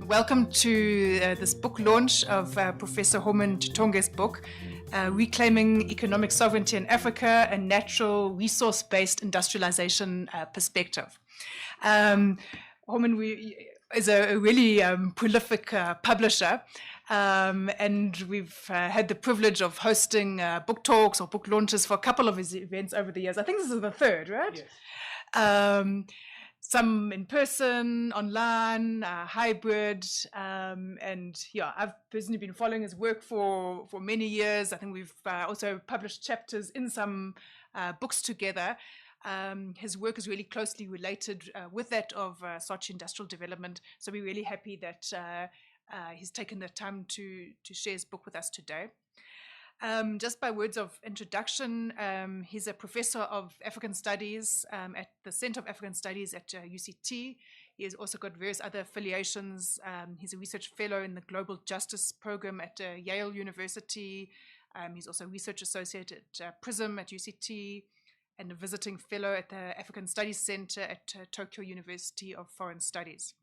Welcome to this book launch of Professor Homan Tutonge's book, Reclaiming Economic Sovereignty in Africa, a Natural Resource-Based Industrialization Perspective. Homan is a really prolific publisher, and we've had the privilege of hosting book talks or book launches for a couple of his events over the years. I think this is the third, right? Yes. Some in person, online, hybrid, and yeah, I've personally been following his work for many years. I think we've also published chapters in some books together. His work is really closely related with that of SARChI Industrial Development, so we're really happy that he's taken the time to share his book with us today. Just by words of introduction, he's a professor of African Studies at the Center of African Studies at UCT. He has also got various other affiliations. He's a research fellow in the Global Justice Program at Yale University. He's also a research associate at PRISM at UCT and a visiting fellow at the African Studies Center at Tokyo University of Foreign Studies.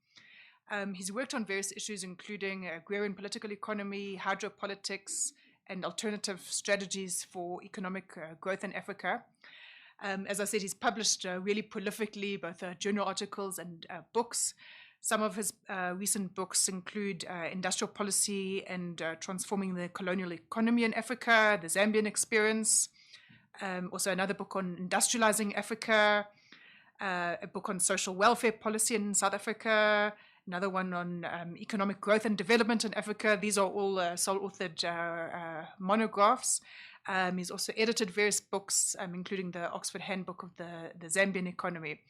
He's worked on various issues including agrarian political economy, hydropolitics, and alternative strategies for economic growth in Africa. As I said, he's published really prolifically both journal articles and books. Some of his recent books include Industrial Policy and Transforming the Colonial Economy in Africa, The Zambian Experience, also another book on Industrializing Africa, a book on Social Welfare Policy in South Africa, another one on economic growth and development in Africa. These are all sole-authored monographs. He's also edited various books, including the Oxford Handbook of the Zambian Economy.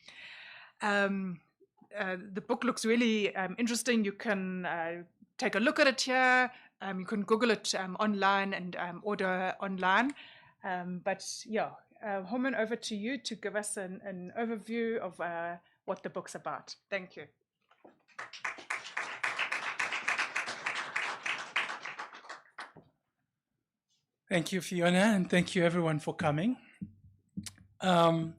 The book looks really interesting. You can take a look at it here. You can Google it online and order online. But yeah, Homan, over to you to give us an overview of what the book's about. Thank you. Thank you, Fiona, and thank you everyone for coming. I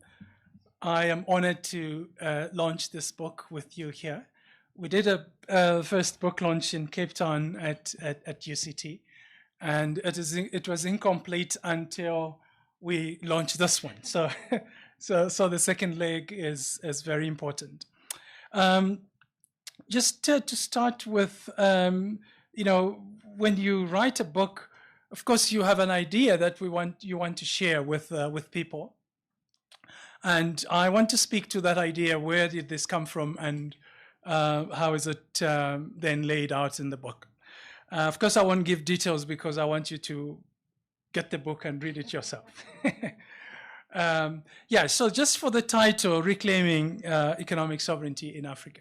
am honored to launch this book with you here. We did a first book launch in Cape Town at UCT, and it was incomplete until we launched this one. So the second leg is very important. Just to start with, when you write a book, of course, you have an idea that you want to share with people, and I want to speak to that idea. Where did this come from, and how is it then laid out in the book? Of course, I won't give details because I want you to get the book and read it yourself. Yeah. So just for the title, Reclaiming Economic Sovereignty in Africa.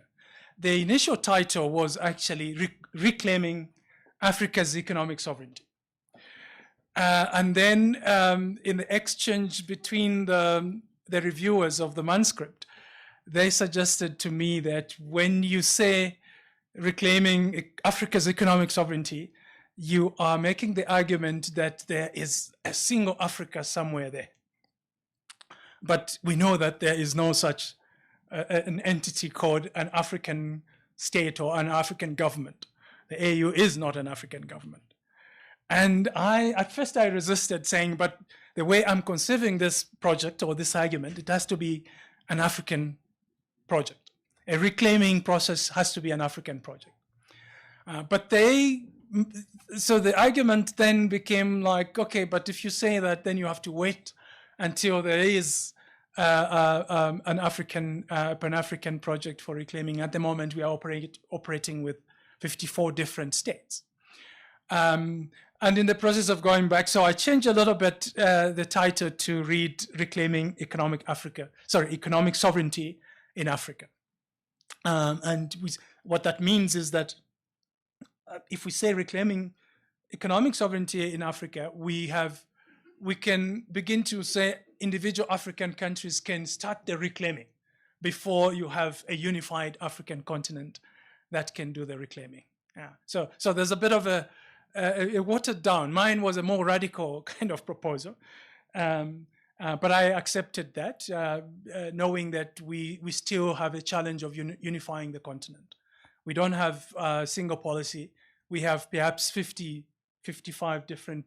The initial title was actually Reclaiming Africa's Economic Sovereignty. And then in the exchange between the reviewers of the manuscript, they suggested to me that when you say reclaiming Africa's economic sovereignty, you are making the argument that there is a single Africa somewhere there. But we know that there is no such an entity called an African state or an African government. The AU is not an African government. And at first I resisted, saying, but the way I'm conceiving this project or this argument, it has to be an African project. A reclaiming process has to be an African project. So the argument then became like, okay, but if you say that, then you have to wait until there is an Pan-African project for reclaiming. At the moment, we are operating with 54 different states. And in the process of going back, so I changed a little bit the title to read Reclaiming Economic Sovereignty in Africa. What that means is that if we say reclaiming economic sovereignty in Africa, we can begin to say individual African countries can start the reclaiming before you have a unified African continent that can do the reclaiming. Yeah. So there's a bit of a watered down. Mine was a more radical kind of proposal, but I accepted that, knowing that we still have a challenge of unifying the continent. We don't have a single policy. We have perhaps 50, 55 different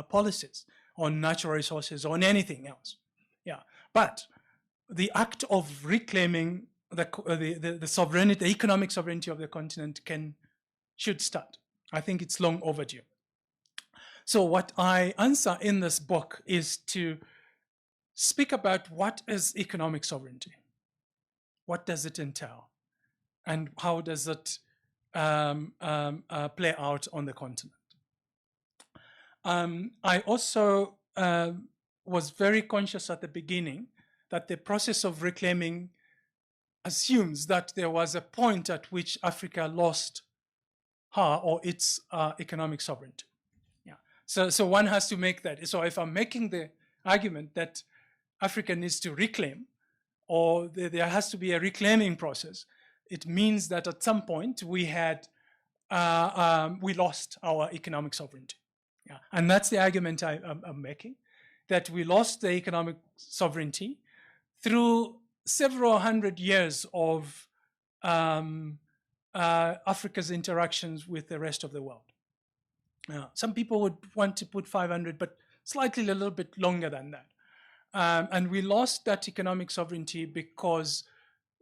policies on natural resources, on anything else. Yeah, but the act of reclaiming the sovereignty, the economic sovereignty of the continent should start. I think it's long overdue. So what I answer in this book is to speak about what is economic sovereignty, what does it entail, and how does it play out on the continent. I also was very conscious at the beginning that the process of reclaiming assumes that there was a point at which Africa lost her or its economic sovereignty. Yeah. So one has to make that. So if I'm making the argument that Africa needs to reclaim, or there has to be a reclaiming process, it means that at some point we lost our economic sovereignty. Yeah. And that's the argument I'm making, that we lost the economic sovereignty through several hundred years of Africa's interactions with the rest of the world. Some people would want to put 500, but slightly a little bit longer than that. And we lost that economic sovereignty because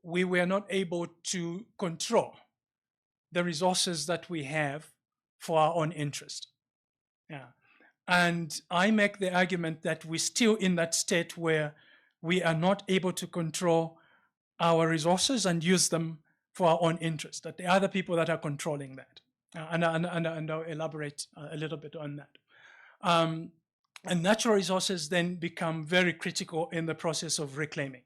we were not able to control the resources that we have for our own interest. Yeah. And I make the argument that we're still in that state where we are not able to control our resources and use them for our own interest, that the other people that are controlling that. And I'll elaborate a little bit on that. And natural resources then become very critical in the process of reclaiming.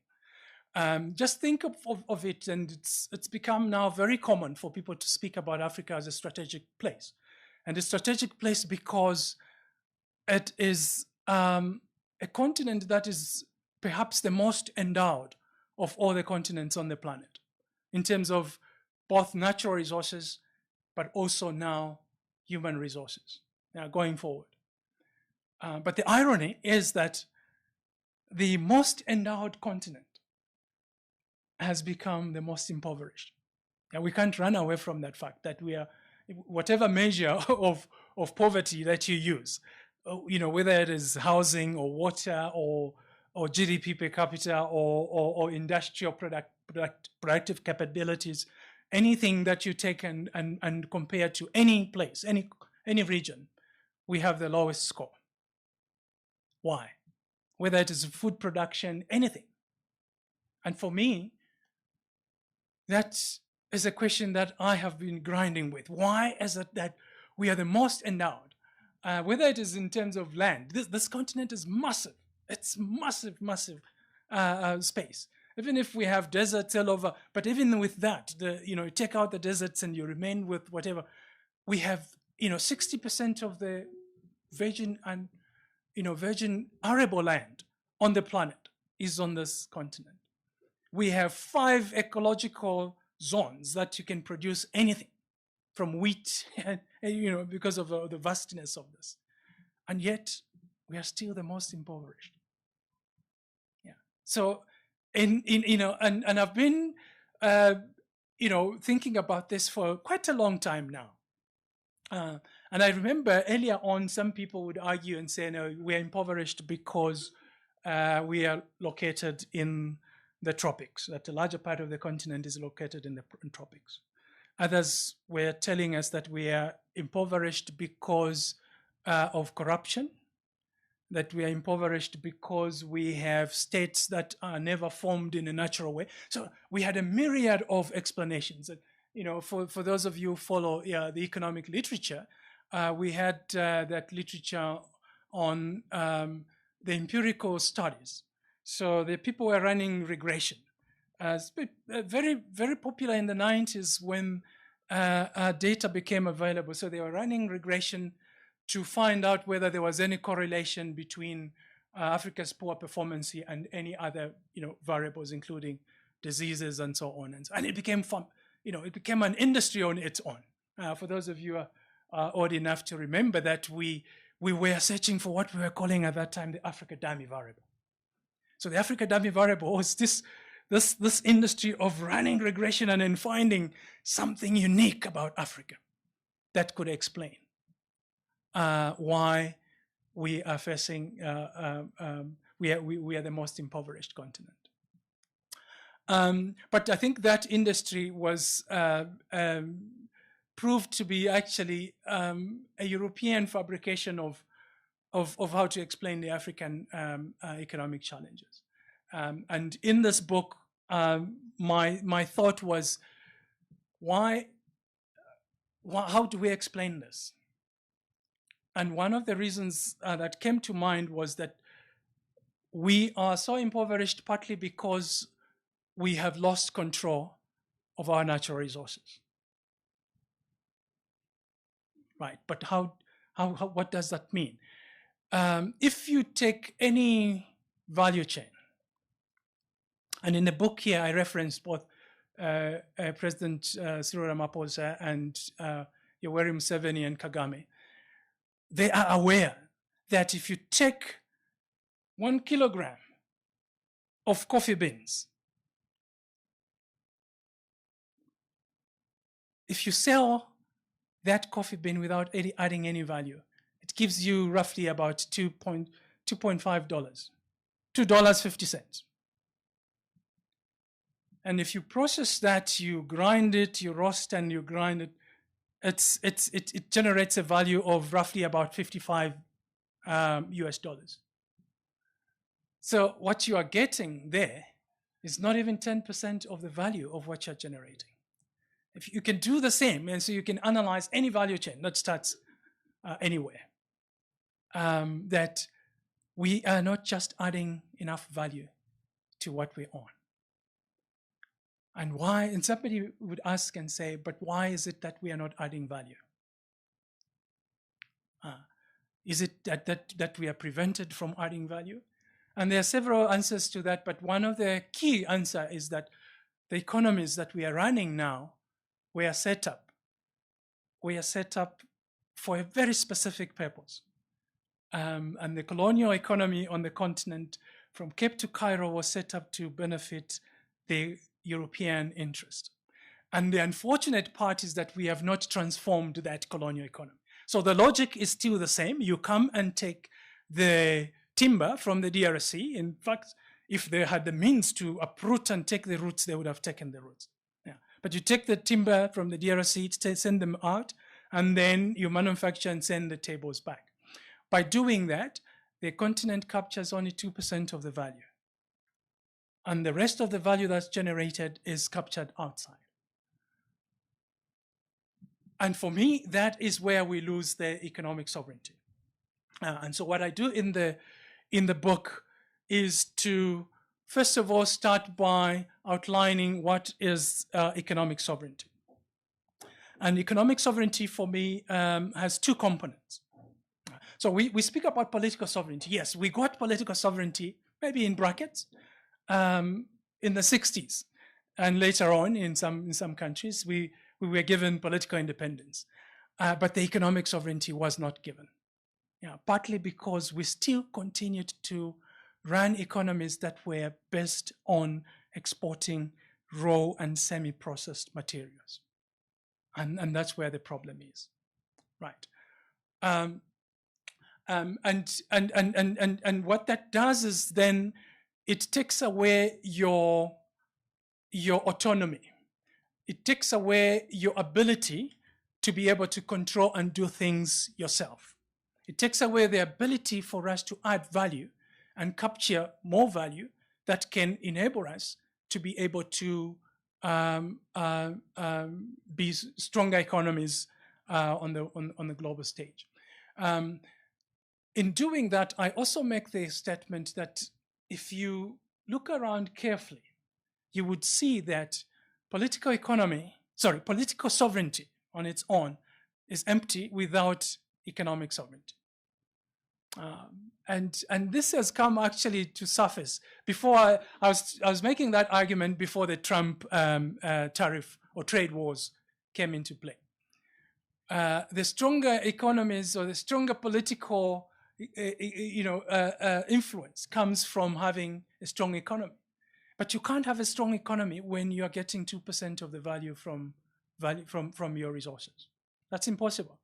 Just think of it, and it's become now very common for people to speak about Africa as a strategic place. And a strategic place because it is a continent that is perhaps the most endowed of all the continents on the planet in terms of both natural resources, but also now human resources going forward. But the irony is that the most endowed continent has become the most impoverished. And we can't run away from that fact that we are, whatever measure of poverty that you use, whether it is housing or water or GDP per capita or industrial productive capabilities, anything that you take and compare to any place, any region, we have the lowest score. Why? Whether it is food production, anything. And for me, that is a question that I have been grinding with. Why is it that we are the most endowed? Whether it is in terms of land, this continent is massive. It's massive, massive space. Even if we have deserts all over, but even with that, you take out the deserts and you remain with whatever, we have 60% of the virgin and virgin arable land on the planet is on this continent. We have 5 ecological zones that you can produce anything from wheat, because of the vastness of this. And yet, we are still the most impoverished. Yeah. So, and I've been, thinking about this for quite a long time now. And I remember earlier on, some people would argue and say, no, we are impoverished because we are located in the tropics, that a larger part of the continent is located in the tropics. Others were telling us that we are impoverished because of corruption, that we are impoverished because we have states that are never formed in a natural way. So we had a myriad of explanations. For those of you who follow the economic literature, we had that literature on the empirical studies. So the people were running regression. Very, very popular in the 90s when data became available. So they were running regression to find out whether there was any correlation between Africa's poor performance and any other variables, including diseases and so on. And it became fun. It became an industry on its own. For those of you who are old enough to remember that we were searching for what we were calling at that time the Africa dummy variable. So the Africa dummy variable was this this industry of running regression and then finding something unique about Africa that could explain why we are facing, we are the most impoverished continent. But I think that industry was proved to be actually a European fabrication of how to explain the African economic challenges. And in this book, my thought was, how do we explain this? And one of the reasons that came to mind was that we are so impoverished partly because we have lost control of our natural resources. Right, but what does that mean? If you take any value chain, and in the book here I referenced both President Cyril Ramaphosa and Yoweri Museveni and Kagame, they are aware that if you take 1 kilogram of coffee beans, if you sell that coffee bean without adding any value, it gives you roughly about $2.5, $2.50. And if you process that, you grind it, you roast and you grind it, it generates a value of roughly about 55 US dollars. So what you are getting there is not even 10% of the value of what you're generating. If you can do the same, and so you can analyze any value chain that starts anywhere, that we are not just adding enough value to what we own. And why? And somebody would ask and say, but why is it that we are not adding value? Is it that we are prevented from adding value? And there are several answers to that, but one of the key answers is that the economies that we are running now were set up for a very specific purpose. And the colonial economy on the continent from Cape to Cairo was set up to benefit the European interest. And the unfortunate part is that we have not transformed that colonial economy. So the logic is still the same. You come and take the timber from the DRC. In fact, if they had the means to uproot and take the roots, they would have taken the roots. Yeah. But you take the timber from the DRC, send them out, and then you manufacture and send the tables back. By doing that, the continent captures only 2% of the value. And the rest of the value that's generated is captured outside. And for me, that is where we lose the economic sovereignty. And so what I do in the book is to, first of all, start by outlining what is economic sovereignty. And economic sovereignty for me has two components. So we speak about political sovereignty. Yes, we got political sovereignty, maybe in brackets, in the 60s. And later on, in some countries, we were given political independence. But the economic sovereignty was not given. Partly because we still continued to run economies that were based on exporting raw and semi-processed materials. And that's where the problem is, right? And what that does is then it takes away your autonomy. It takes away your ability to be able to control and do things yourself. It takes away the ability for us to add value and capture more value that can enable us to be able to be stronger economies on the global stage. In doing that, I also make the statement that if you look around carefully, you would see that political sovereignty on its own is empty without economic sovereignty. And this has come actually to surface. Before I was making that argument before the Trump tariff or trade wars came into play. The stronger economies or the stronger political influence comes from having a strong economy. But you can't have a strong economy when you are getting 2% of the value from your resources. That's impossible.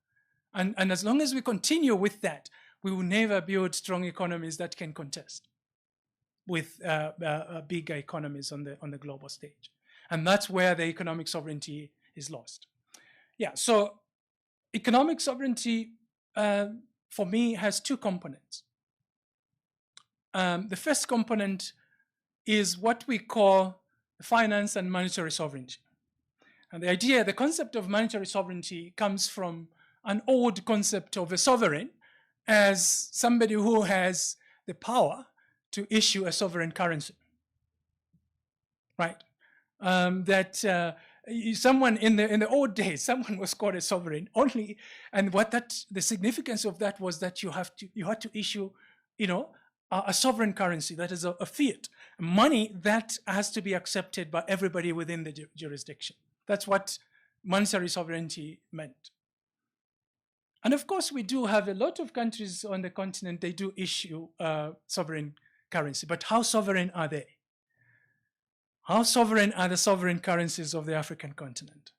And as long as we continue with that, we will never build strong economies that can contest with bigger economies on the global stage. And that's where the economic sovereignty is lost. Yeah, so economic sovereignty, for me, has two components. The first component is what we call finance and monetary sovereignty. And the concept of monetary sovereignty comes from an old concept of a sovereign as somebody who has the power to issue a sovereign currency, right? Someone in the old days, someone was called a sovereign only, and the significance of that was that you had to issue, a sovereign currency, that is a fiat, money that has to be accepted by everybody within the jurisdiction. That's what monetary sovereignty meant. And of course, we do have a lot of countries on the continent, they do issue sovereign currency, but how sovereign are they? How sovereign are the sovereign currencies of the African continent?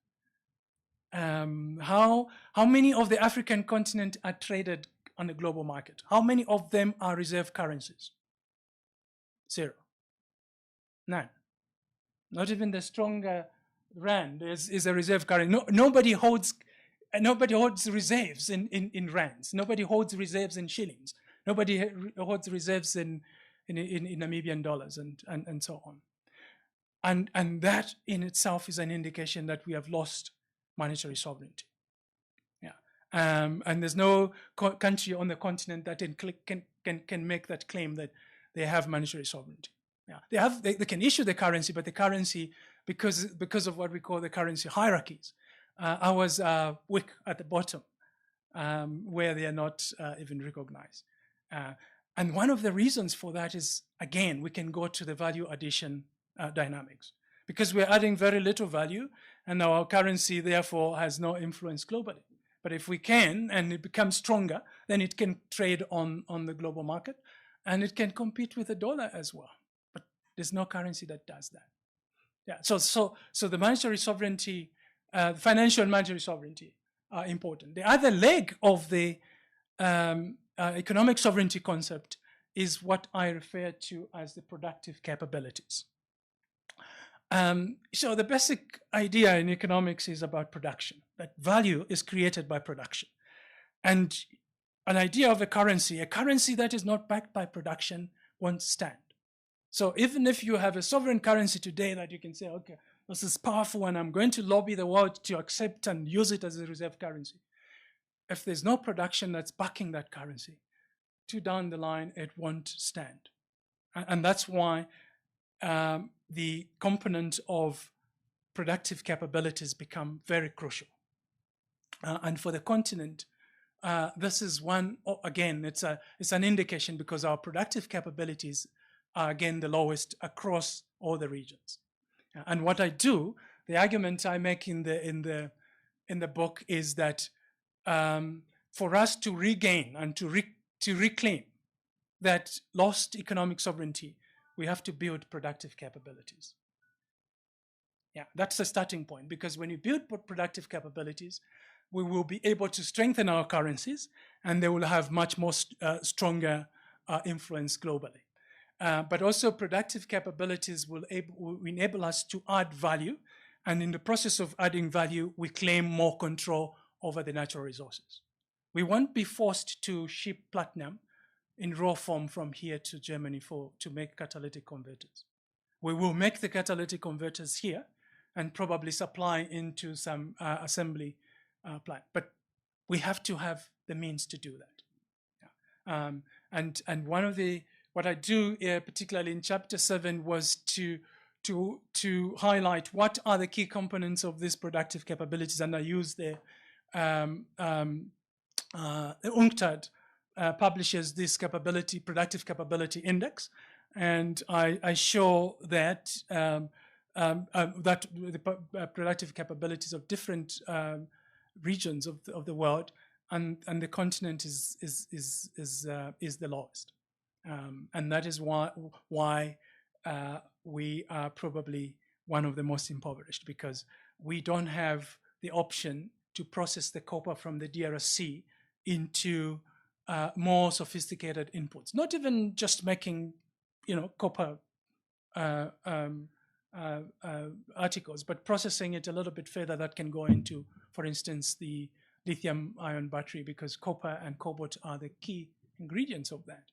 How many of the African continent are traded on the global market? How many of them are reserve currencies? 0. None. Not even the stronger rand is a reserve currency. Nobody holds reserves in rands. Nobody holds reserves in shillings. Nobody holds reserves in Namibian dollars and so on. And that in itself is an indication that we have lost monetary sovereignty. Yeah, and there's no country on the continent that can make that claim that they have monetary sovereignty. Yeah, they can issue the currency, but the currency, because of what we call the currency hierarchies, ours are weak at the bottom, where they are not even recognized. And one of the reasons for that is, again, we can go to the value addition dynamics, because we're adding very little value and our currency therefore has no influence globally. But if we can, and it becomes stronger, then it can trade on the global market and it can compete with the dollar as well. But there's no currency that does that. Yeah, so the monetary sovereignty, financial and monetary sovereignty are important. The other leg of the economic sovereignty concept is what I refer to as the productive capabilities. So the basic idea in economics is about production, that value is created by production. And an idea of a currency that is not backed by production won't stand. So even if you have a sovereign currency today that you can say, okay, this is powerful and I'm going to lobby the world to accept and use it as a reserve currency. If there's no production that's backing that currency, down the line, it won't stand. And that's why the component of productive capabilities become very crucial. And for the continent, this is one, again, it's an indication because our productive capabilities are, again, the lowest across all the regions. And what I do, the argument I make in the book is that for us to regain and to reclaim that lost economic sovereignty, we have to build productive capabilities. Yeah, that's the starting point, because when you build productive capabilities, we will be able to strengthen our currencies and they will have much more stronger influence globally. But also productive capabilities will enable us to add value, and in the process of adding value, we claim more control over the natural resources. We won't be forced to ship platinum in raw form from here to Germany to make catalytic converters. We will make the catalytic converters here and probably supply into some assembly plant. But we have to have the means to do that. Yeah. And one of what I do, particularly in chapter 7, was to highlight what are the key components of these productive capabilities, and I use the UNCTAD publishes this productive capability index, and I show that that the productive capabilities of different regions of the world and the continent is the lowest, and that is why we are probably one of the most impoverished, because we don't have the option to process the copper from the DRC into more sophisticated inputs. Not even just making, copper articles, but processing it a little bit further. That can go into, for instance, the lithium-ion battery, because copper and cobalt are the key ingredients of that.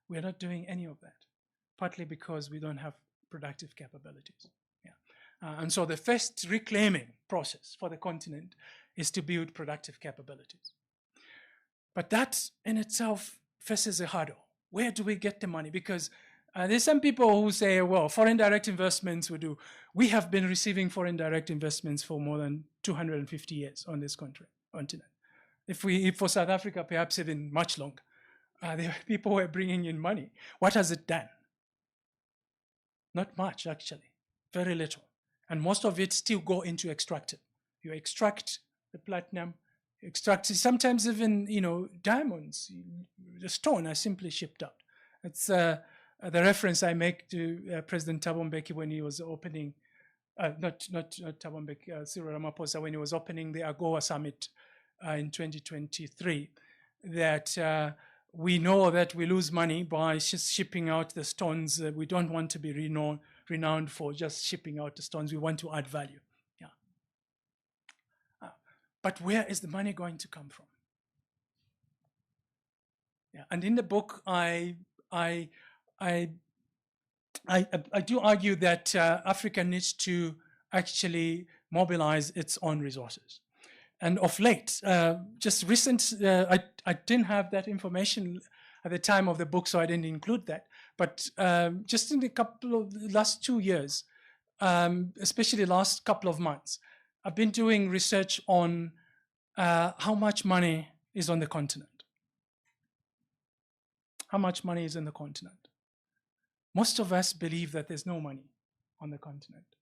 We're not doing any of that, partly because we don't have productive capabilities. And so the first reclaiming process for the continent is to build productive capabilities. But that in itself faces a hurdle. Where do we get the money? Because there's some people who say, well, foreign direct investments we do. We have been receiving foreign direct investments for more than 250 years on this continent. If for South Africa, perhaps even much longer. There are people who are bringing in money. What has it done? Not much, actually. Very little. And most of it still go into extractive. You extract the platinum, extract sometimes even, diamonds. The stone are simply shipped out. It's the reference I make to President Thabo Mbeki when he was opening, not Thabo Mbeki, Cyril Ramaphosa, when he was opening the AGOA summit in 2023, that we know that we lose money by shipping out the stones. We don't want to be renowned for just shipping out the stones. We want to add value. But where is the money going to come from? And in the book, I do argue that Africa needs to actually mobilize its own resources. And of late, just recent, I didn't have that information at the time of the book, so I didn't include that. But just in the last 2 years, especially the last couple of months, I've been doing research on how much money is on the continent. How much money is in the continent? Most of us believe that there's no money on the continent.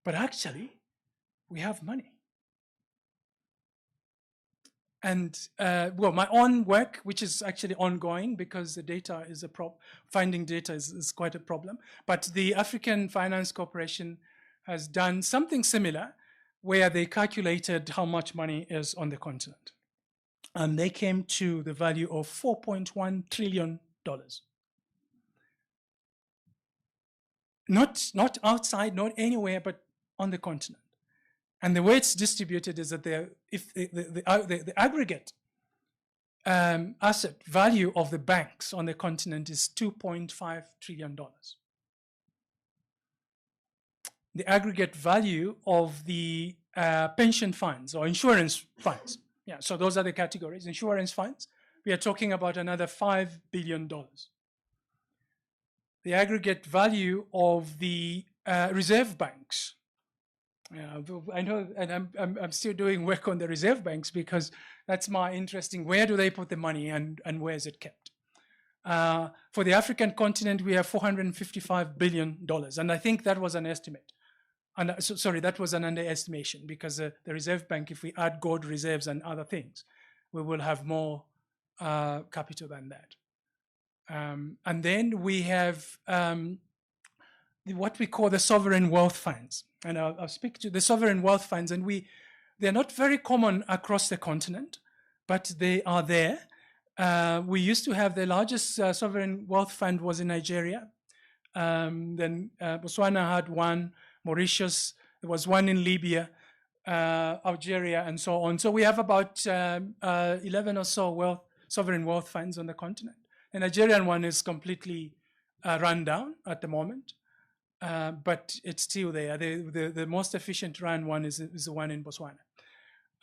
But actually, we have money. And well, my own work, which is actually ongoing because the data is finding data is quite a problem. But the African Finance Corporation has done something similar, where they calculated how much money is on the continent. And they came to the value of $4.1 trillion. Not outside, not anywhere, but on the continent. And the way it's distributed is that the aggregate asset value of the banks on the continent is $2.5 trillion. The aggregate value of the pension funds or insurance funds. So those are the categories. Insurance funds, we are talking about another $5 billion. The aggregate value of the reserve banks. I know, and I'm still doing work on the reserve banks because that's my interest in where do they put the money and where is it kept. For the African continent, we have $455 billion. And I think that was an estimate. And sorry, that was an underestimation because the Reserve Bank, if we add gold reserves and other things, we will have more capital than that. And then we have what we call the sovereign wealth funds. And I'll speak to the sovereign wealth funds, and they're not very common across the continent, but they are there. We used to have the largest sovereign wealth fund was in Nigeria. Then Botswana had one, Mauritius, there was one in Libya, Algeria, and so on. So we have about 11 or so sovereign wealth funds on the continent. The Nigerian one is completely run down at the moment, but it's still there. The most efficient run one is the one in Botswana.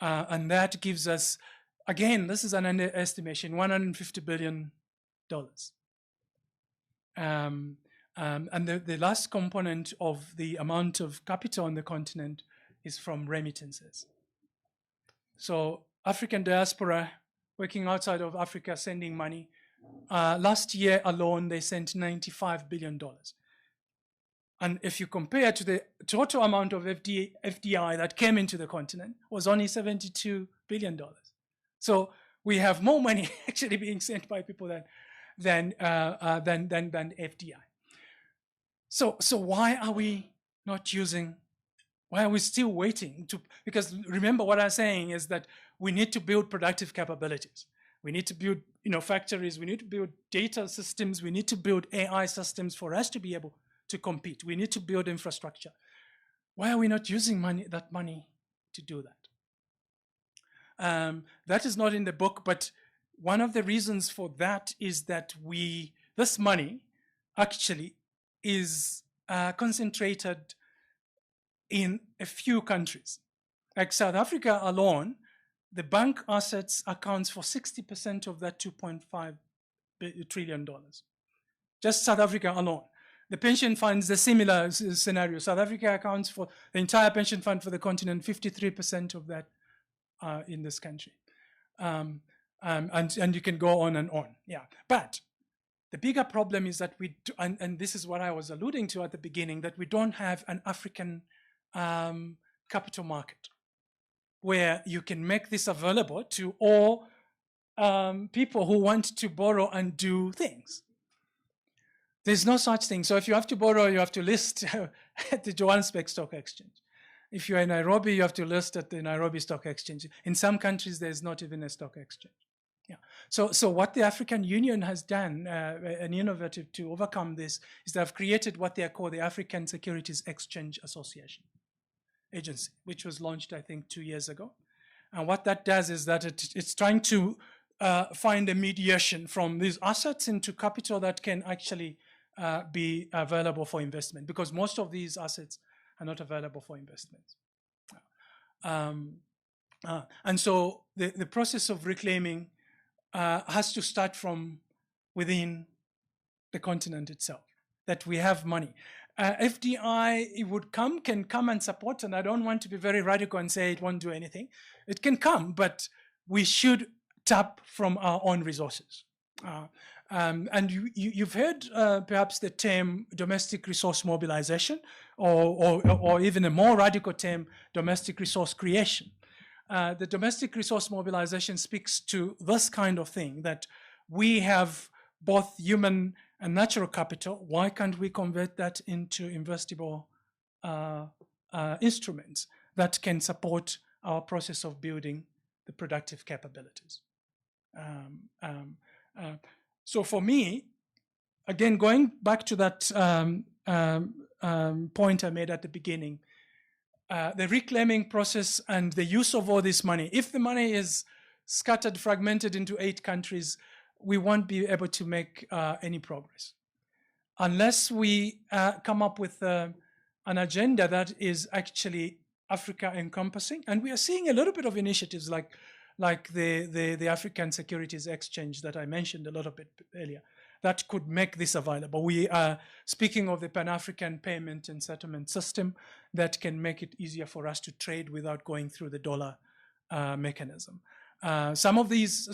And that gives us, again, this is an underestimation, $150 billion. And the last component of the amount of capital on the continent is from remittances. So African diaspora working outside of Africa sending money. Last year alone, they sent $95 billion. And if you compare to the total amount of FDI that came into the continent, was only $72 billion. So we have more money actually being sent by people than FDI. So why are we not using, why are we still waiting to, because remember what I'm saying is that we need to build productive capabilities. We need to build, factories, we need to build data systems, we need to build AI systems for us to be able to compete. We need to build infrastructure. Why are we not using that money to do that? That is not in the book, but one of the reasons for that is that this money actually is concentrated in a few countries. Like South Africa alone, the bank assets accounts for 60% of that $2.5 trillion. Just South Africa alone. The pension funds, the similar scenario. South Africa accounts for the entire pension fund for the continent, 53% of that in this country. And you can go on and on. Yeah. But the bigger problem is that and this is what I was alluding to at the beginning, that we don't have an African capital market where you can make this available to all people who want to borrow and do things. There's no such thing. So if you have to borrow, you have to list at the Johannesburg Stock Exchange. If you're in Nairobi, you have to list at the Nairobi Stock Exchange. In some countries, there's not even a stock exchange. Yeah. So what the African Union has done, an innovative to overcome this, is they have created what they call the African Securities Exchange Association Agency, which was launched, I think, 2 years ago. And what that does is that it's trying to find a mediation from these assets into capital that can actually be available for investment, because most of these assets are not available for investment. And so the process of reclaiming has to start from within the continent itself, that we have money. FDI, can come and support, and I don't want to be very radical and say it won't do anything. It can come, but we should tap from our own resources. And you've heard perhaps the term domestic resource mobilization, or even a more radical term, domestic resource creation. The domestic resource mobilization speaks to this kind of thing, that we have both human and natural capital. Why can't we convert that into investable instruments that can support our process of building the productive capabilities? So for me, again, going back to that point I made at the beginning, the reclaiming process and the use of all this money, if the money is scattered, fragmented into 8 countries, we won't be able to make any progress. Unless we come up with an agenda that is actually Africa encompassing. And we are seeing a little bit of initiatives like the African Securities Exchange that I mentioned a little bit earlier, that could make this available. We are speaking of the Pan-African payment and settlement system that can make it easier for us to trade without going through the dollar mechanism. There are some of these,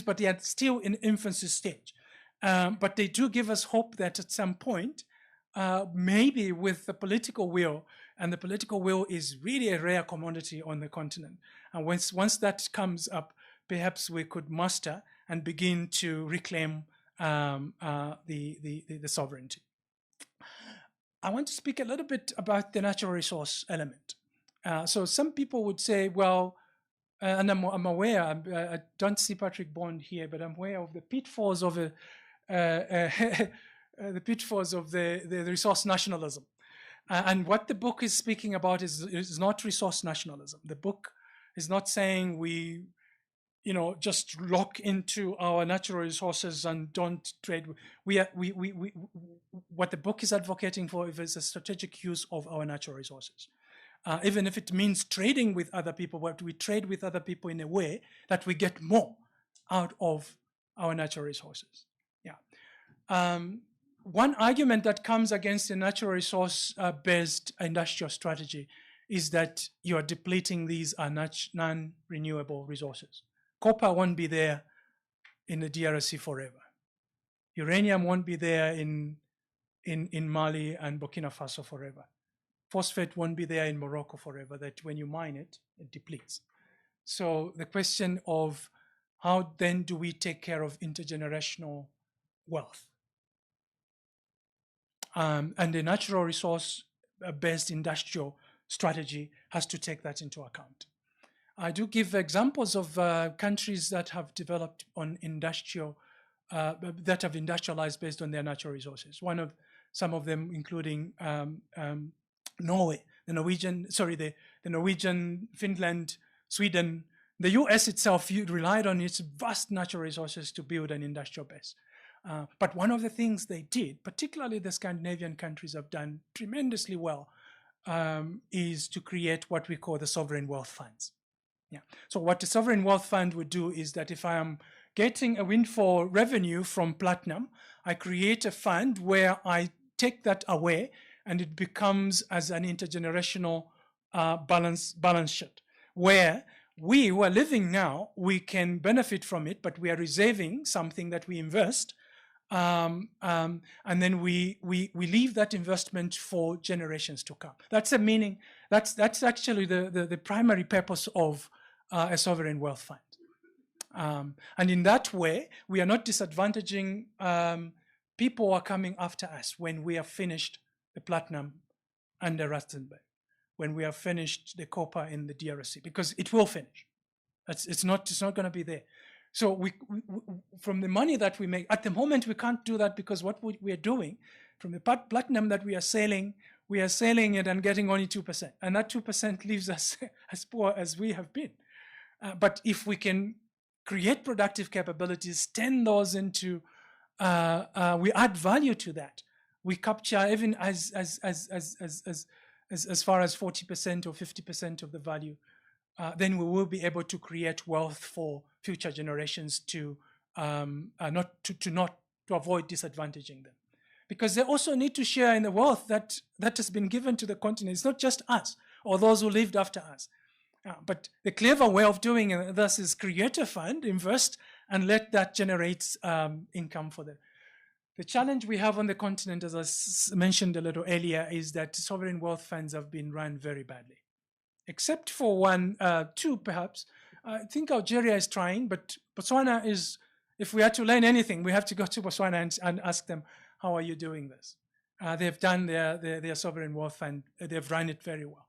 but they are still in infancy stage. But they do give us hope that at some point, maybe with the political will, and the political will is really a rare commodity on the continent. And once that comes up, perhaps we could muster and begin to reclaim the sovereignty. I want to speak a little bit about the natural resource element. So some people would say, well, and I'm aware, I don't see Patrick Bond here, but I'm aware of the pitfalls of the resource nationalism. And what the book is speaking about is not resource nationalism. The book is not saying we, just lock into our natural resources and don't trade. What the book is advocating for is a strategic use of our natural resources. Even if it means trading with other people, but we trade with other people in a way that we get more out of our natural resources. Yeah. One argument that comes against a natural resource-based industrial strategy is that you are depleting these non-renewable resources. Copper won't be there in the DRC forever. Uranium won't be there in Mali and Burkina Faso forever. Phosphate won't be there in Morocco forever, that when you mine it, it depletes. So the question of how then do we take care of intergenerational wealth? And the natural resource-based industrial strategy has to take that into account. I do give examples of countries that have developed on that have industrialized based on their natural resources. Some of them including Norway, the Norwegian, Finland, Sweden. The US itself relied on its vast natural resources to build an industrial base. But one of the things they did, particularly the Scandinavian countries have done tremendously well, is to create what we call the sovereign wealth funds. Yeah. So what the sovereign wealth fund would do is that if I am getting a windfall revenue from platinum, I create a fund where I take that away and it becomes as an intergenerational balance sheet, where we who are living now, we can benefit from it, but we are reserving something that we invest, and then we leave that investment for generations to come. That's the meaning. That's actually the primary purpose of a sovereign wealth fund. And in that way, we are not disadvantaging people who are coming after us when we have finished the platinum and the Rustenburg, when we have finished the copper in the DRC, because it will finish. It's not going to be there. So we from the money that we make, at the moment we can't do that, because what we are doing from the platinum that we are selling it and getting only 2%. And that 2% leaves us as poor as we have been. But if we can create productive capabilities, turn those into, we add value to that. We capture even as far as 40% or 50% of the value, then we will be able to create wealth for future generations to avoid disadvantaging them, because they also need to share in the wealth that has been given to the continent. It's not just us or those who lived after us. But the clever way of doing this is create a fund, invest, and let that generate income for them. The challenge we have on the continent, as I mentioned a little earlier, is that sovereign wealth funds have been run very badly. Except for two perhaps. I think Algeria is trying, but Botswana is, if we had to learn anything, we have to go to Botswana and ask them, how are you doing this? They've done their sovereign wealth fund, they've run it very well.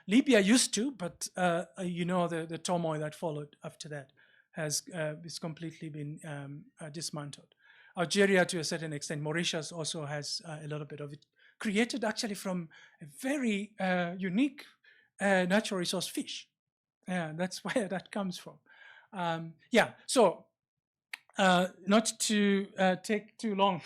Libya used to, but the turmoil that followed after that has completely been dismantled. Algeria, to a certain extent, Mauritius also has a little bit of it, created actually from a very unique natural resource, fish. Yeah, that's where that comes from. So not to take too long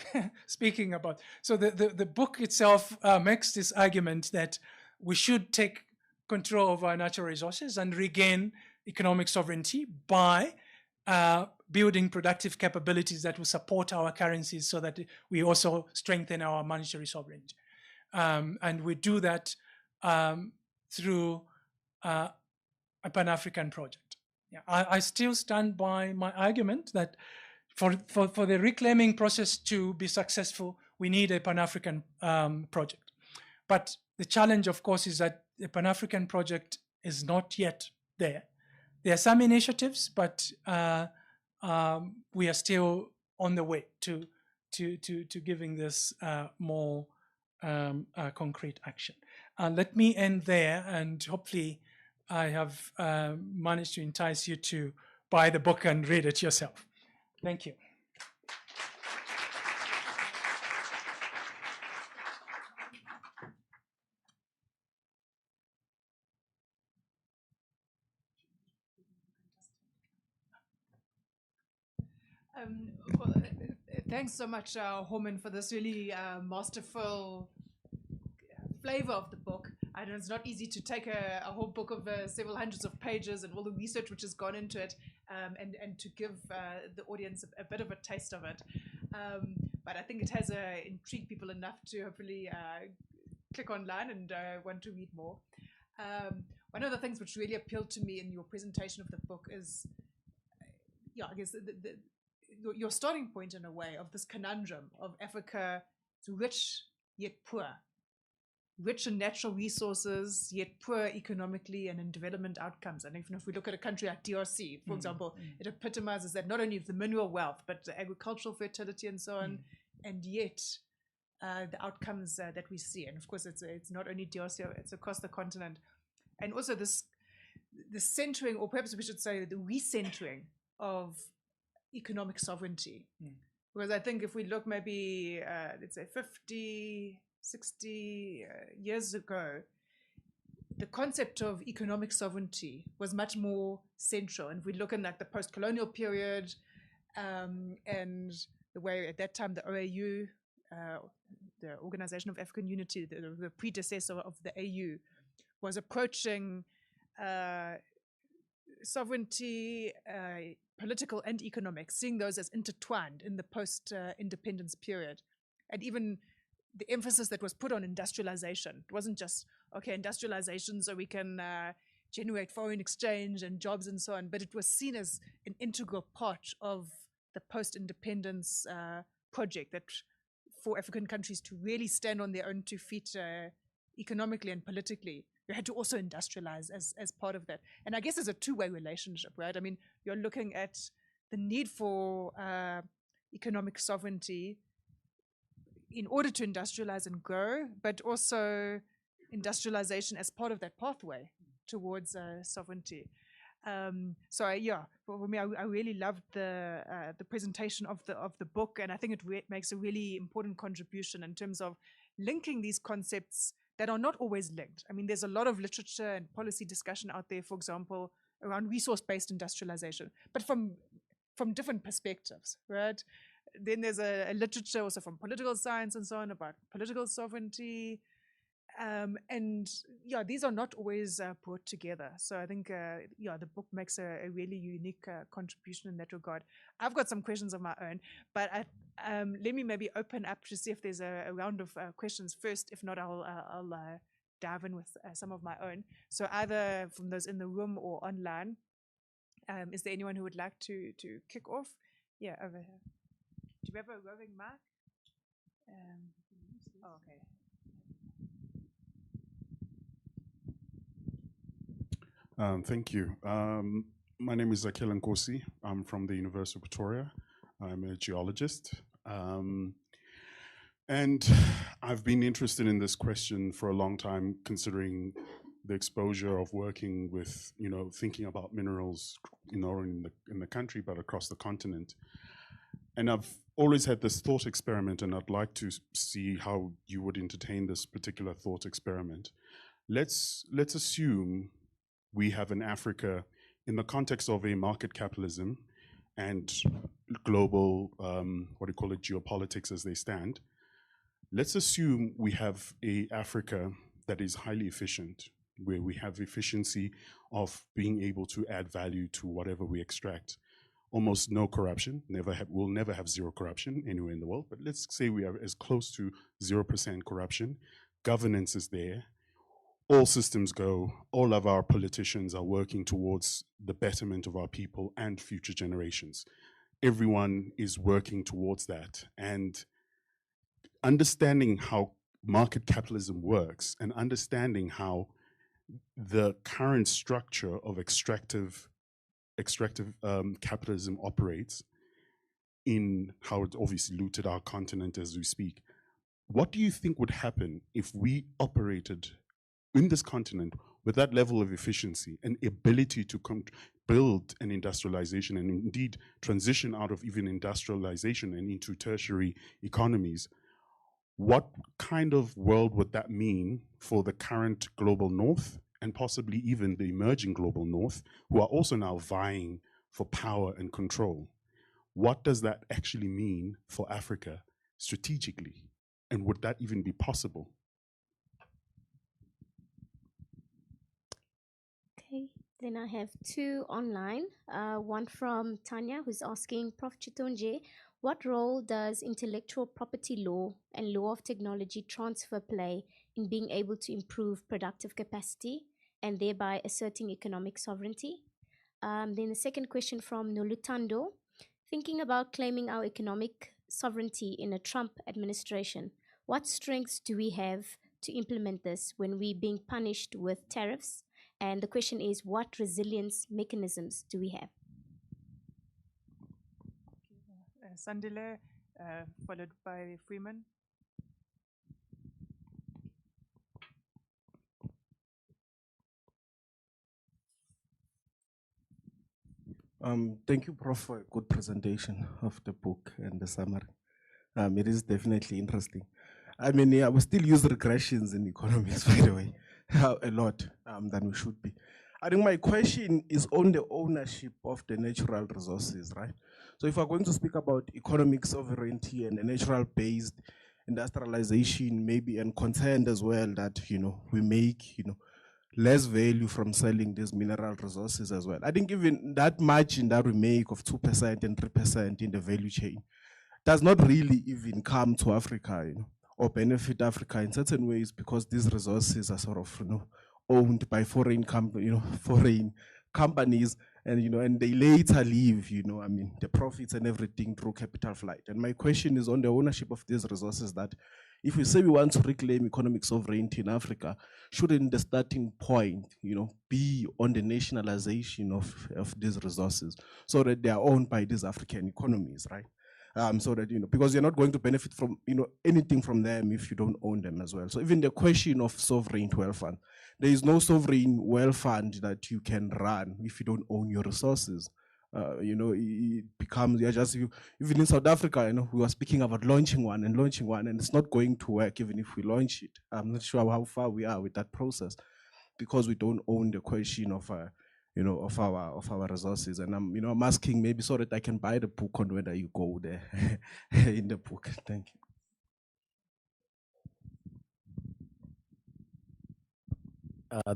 speaking about, so the book itself makes this argument that we should take control of our natural resources and regain economic sovereignty by building productive capabilities that will support our currencies, so that we also strengthen our monetary sovereignty. And we do that through a Pan-African project. Yeah, I still stand by my argument that for the reclaiming process to be successful, we need a Pan-African project. But the challenge, of course, is that the Pan-African project is not yet there. There are some initiatives, but we are still on the way to giving this more concrete action. Let me end there, and hopefully I have managed to entice you to buy the book and read it yourself. Thank you. Well, thanks so much, Homan, for this really masterful flavor of the book. I know it's not easy to take a whole book of several hundreds of pages and all the research which has gone into it, and to give the audience a bit of a taste of it. But I think it has intrigued people enough to hopefully click online and want to read more. One of the things which really appealed to me in your presentation of the book is, I guess your starting point in a way of this conundrum of Africa, rich yet poor, rich in natural resources yet poor economically and in development outcomes. And even if we look at a country like DRC, for example, it epitomizes that not only of the mineral wealth but the agricultural fertility and so on, and yet the outcomes that we see. And of course, it's not only DRC, it's across the continent. And also the centering, or perhaps we should say the recentering of economic sovereignty. Because I think if we look maybe, let's say 50, 60 years ago, the concept of economic sovereignty was much more central. And if we look in like the post-colonial period, and the way at that time the OAU, the Organization of African Unity, the predecessor of the AU, was approaching sovereignty, political and economic, seeing those as intertwined in the post-independence period. And even the emphasis that was put on industrialization. It wasn't just, okay, industrialization so we can generate foreign exchange and jobs and so on, but it was seen as an integral part of the post-independence project, that for African countries to really stand on their own 2 feet economically and politically, you had to also industrialize as part of that. And I guess it's a two-way relationship, right? I mean, you're looking at the need for economic sovereignty in order to industrialize and grow, but also industrialization as part of that pathway towards sovereignty. So for me, I really loved the presentation of the book, and I think it makes a really important contribution in terms of linking these concepts that are not always linked. I mean, there's a lot of literature and policy discussion out there, for example, around resource-based industrialization, but from different perspectives, right? Then there's a literature also from political science and so on about political sovereignty. And these are not always brought together. So I think, the book makes a really unique contribution in that regard. I've got some questions of my own, but let me maybe open up to see if there's a round of questions first. If not, I'll dive in with some of my own. So either from those in the room or online. Is there anyone who would like to kick off? Yeah, over here. Do we have a roving mic? Okay. Thank you. My name is Akil Nkosi. I'm from the University of Pretoria. I'm a geologist. And I've been interested in this question for a long time, considering the exposure of working with, thinking about minerals, in the country, but across the continent. And I've always had this thought experiment, and I'd like to see how you would entertain this particular thought experiment. Let's assume we have an Africa in the context of a market capitalism and global, geopolitics as they stand. Let's assume we have a Africa that is highly efficient, where we have efficiency of being able to add value to whatever we extract. Almost no corruption, we'll never have zero corruption anywhere in the world, but let's say we are as close to 0% corruption. Governance is there. All systems go, all of our politicians are working towards the betterment of our people and future generations. Everyone is working towards that. And understanding how market capitalism works and understanding how the current structure of extractive capitalism operates, in how it obviously looted our continent as we speak. What do you think would happen if we operated in this continent with that level of efficiency and ability to build an industrialization and indeed transition out of even industrialization and into tertiary economies? What kind of world would that mean for the current global north and possibly even the emerging global north, who are also now vying for power and control? What does that actually mean for Africa strategically? And would that even be possible? Okay, then I have two online. One from Tanya, who's asking, Prof. Chitonje, what role does intellectual property law and law of technology transfer play in being able to improve productive capacity and thereby asserting economic sovereignty? Then the second question from Nolutando, thinking about claiming our economic sovereignty in a Trump administration, what strengths do we have to implement this when we're being punished with tariffs? And the question is, what resilience mechanisms do we have? Sandile, followed by Freeman. Thank you, Prof, for a good presentation of the book and the summary. It is definitely interesting. I mean, yeah, we still use regressions in economics, by the way, a lot than we should be. I think my question is on the ownership of the natural resources, right? So if we're going to speak about economic sovereignty and the natural-based industrialization, maybe, and concerned as well that, we make, less value from selling these mineral resources as well. I think even that margin that we make of 2% and 3% in the value chain does not really even come to Africa, or benefit Africa in certain ways, because these resources are sort of, owned by foreign companies, and and they later leave, I mean, the profits and everything through capital flight. And my question is on the ownership of these resources, that if we say we want to reclaim economic sovereignty in Africa, shouldn't the starting point, be on the nationalization of these resources so that they are owned by these African economies, right? So that, because you're not going to benefit from, anything from them if you don't own them as well. So even the question of sovereign wealth fund, there is no sovereign wealth fund that you can run if you don't own your resources. It becomes, even in South Africa, we were speaking about launching one, and it's not going to work even if we launch it. I'm not sure how far we are with that process, because we don't own the question of of our resources. And I'm asking maybe so that I can buy the book on whether you go there in the book. Thank you.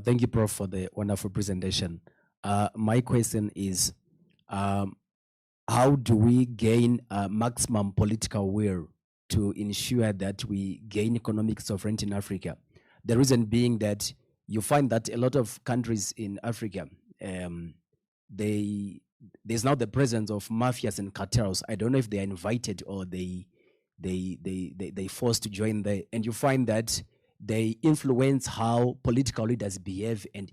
Thank you, Prof, for the wonderful presentation. My question is, how do we gain maximum political will to ensure that we gain economic sovereignty in Africa? The reason being that you find that a lot of countries in Africa, there's now the presence of mafias and cartels. I don't know if they are invited or they forced to join there, and you find that they influence how political leaders behave and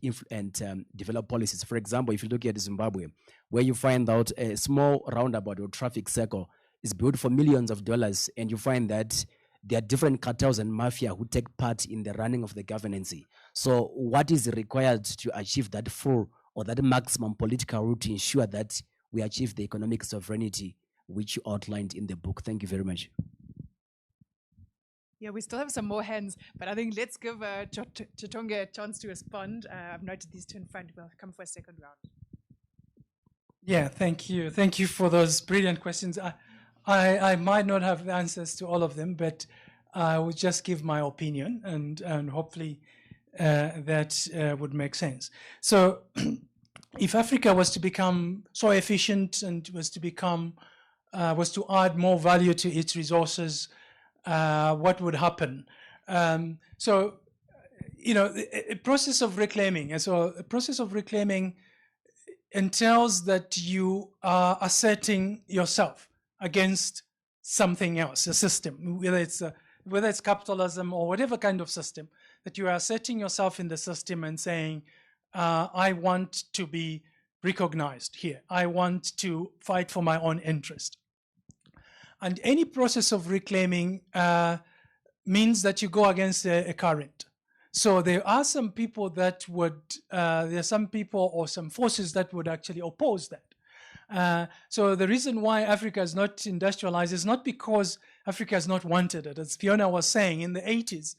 develop policies. For example, if you look at Zimbabwe, where you find out a small roundabout or traffic circle is built for millions of dollars, and you find that there are different cartels and mafia who take part in the running of the governance. So what is required to achieve that full or that maximum political route to ensure that we achieve the economic sovereignty which you outlined in the book? Thank you very much. Yeah, we still have some more hands, but I think let's give Chitonge a chance to respond. I've noted these two in front. We'll come for a second round. Yeah, thank you. Thank you for those brilliant questions. I might not have the answers to all of them, but I will just give my opinion, and hopefully that would make sense. So if Africa was to become so efficient and was to add more value to its resources, what would happen? So, a process of reclaiming. And so a process of reclaiming entails that you are asserting yourself against something else, a system, whether it's capitalism or whatever kind of system, that you are asserting yourself in the system and saying, I want to be recognized here. I want to fight for my own interest. And any process of reclaiming means that you go against a current. So there are some people that would, there are some people or some forces that would actually oppose that. So the reason why Africa is not industrialized is not because Africa has not wanted it. As Fiona was saying, in the 60s,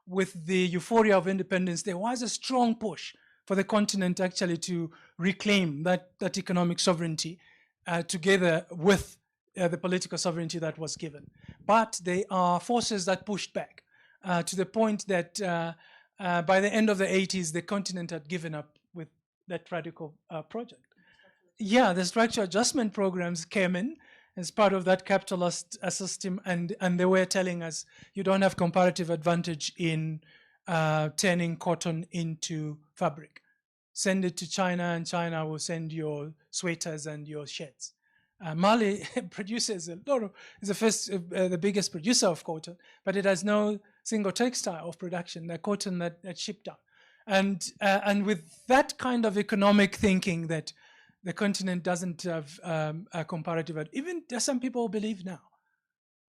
with the euphoria of independence, there was a strong push for the continent actually to reclaim that economic sovereignty together with the political sovereignty that was given. But there are forces that pushed back to the point that by the end of the 80s, the continent had given up with that radical project. Yeah, the structural adjustment programs came in as part of that capitalist system, and they were telling us, you don't have comparative advantage in turning cotton into fabric. Send it to China, and China will send your sweaters and your shirts. Mali produces a lot of, is the biggest producer of cotton, but it has no single textile of production, the cotton that's shipped out. And with that kind of economic thinking that the continent doesn't have a comparative, even there's some people who believe now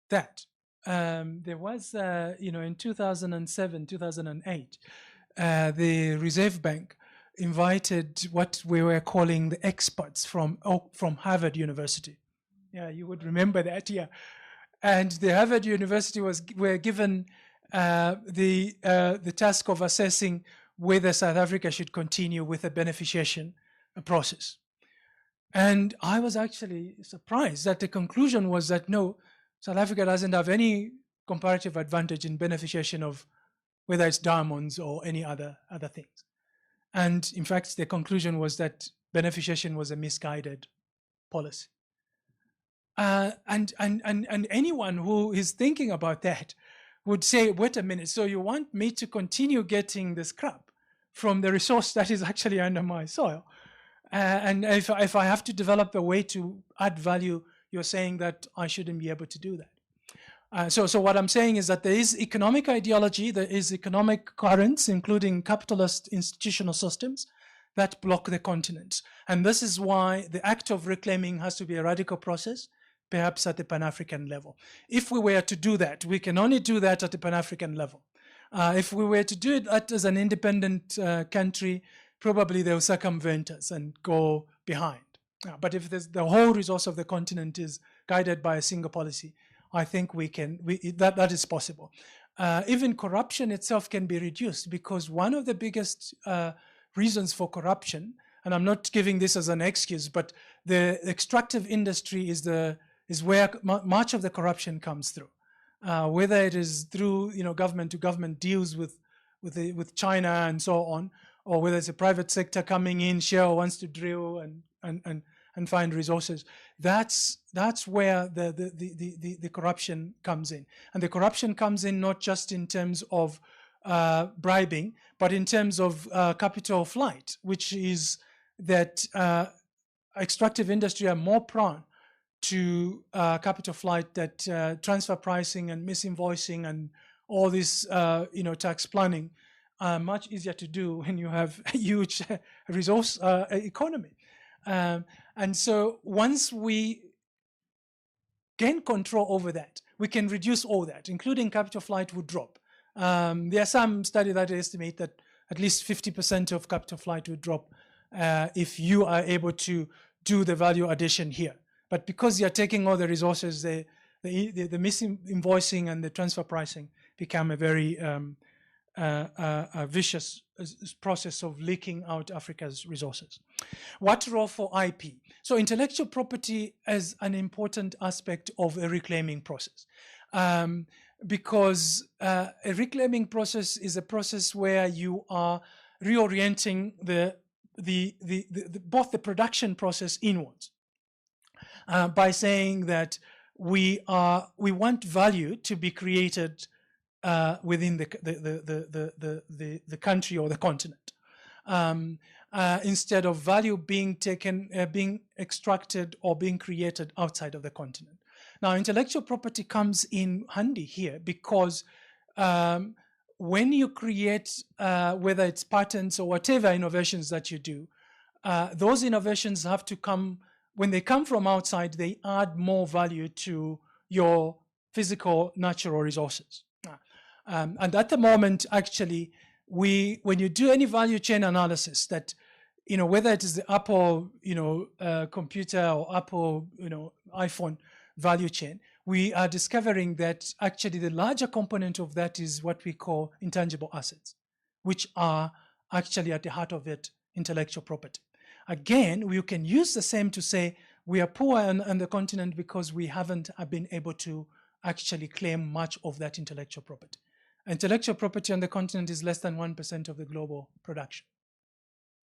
that there was, in 2007, 2008, the Reserve Bank invited what we were calling the experts from Harvard University. Yeah, you would remember that, yeah. And the Harvard University were given the task of assessing whether South Africa should continue with the beneficiation process. And I was actually surprised that the conclusion was that no, South Africa doesn't have any comparative advantage in beneficiation of whether it's diamonds or any other things. And in fact, the conclusion was that beneficiation was a misguided policy. And anyone who is thinking about that would say, wait a minute, so you want me to continue getting the scrap from the resource that is actually under my soil? And if I have to develop a way to add value, you're saying that I shouldn't be able to do that. So what I'm saying is that there is economic ideology, there is economic currents, including capitalist institutional systems, that block the continent. And this is why the act of reclaiming has to be a radical process, perhaps at the Pan-African level. If we were to do that, we can only do that at the Pan-African level. If we were to do it as an independent country, probably they'll circumvent us and go behind. But if the whole resource of the continent is guided by a single policy, I think that is possible. Even corruption itself can be reduced, because one of the biggest reasons for corruption, and I'm not giving this as an excuse, but the extractive industry is where much of the corruption comes through. Whether it is through government to government deals with China and so on, or whether it's a private sector coming in, Shell wants to drill and find resources. That's where the corruption comes in. And the corruption comes in not just in terms of bribing, but in terms of capital flight, which is that extractive industry are more prone to capital flight, that transfer pricing and misinvoicing and all this tax planning are much easier to do when you have a huge resource economy. And so once we gain control over that, we can reduce all that, including capital flight would drop. There are some studies that estimate that at least 50% of capital flight would drop if you are able to do the value addition here. But because you're taking all the resources, the misinvoicing and the transfer pricing become a very vicious process of leaking out Africa's resources. What role for IP? So intellectual property is an important aspect of a reclaiming process, because a reclaiming process is a process where you are reorienting both the production process inwards, by saying that we want value to be created within the country or the continent, instead of value being extracted or being created outside of the continent. Now, intellectual property comes in handy here because when you create, whether it's patents or whatever innovations that you do, those innovations have to come. When they come from outside, they add more value to your physical natural resources. And at the moment, actually, when you do any value chain analysis, that whether it is the Apple computer or Apple iPhone value chain, we are discovering that actually the larger component of that is what we call intangible assets, which are actually at the heart of it intellectual property. Again, we can use the same to say we are poor on the continent because we haven't been able to actually claim much of that intellectual property. Intellectual property on the continent is less than 1% of the global production.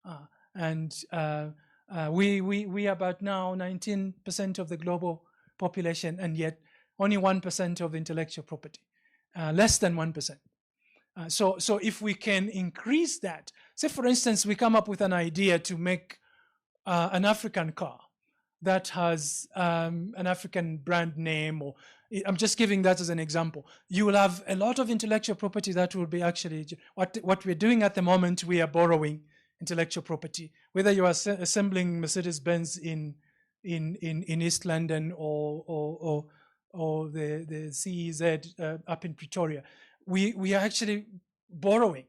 We are about now 19% of the global population, and yet only 1% of intellectual property, less than 1%. So if we can increase that, say for instance, we come up with an idea to make an African car that has an African brand name, or I'm just giving that as an example. You will have a lot of intellectual property that will be actually, what we're doing at the moment, we are borrowing intellectual property. Whether you are assembling Mercedes-Benz in East London or the CEZ up in Pretoria, we are actually borrowing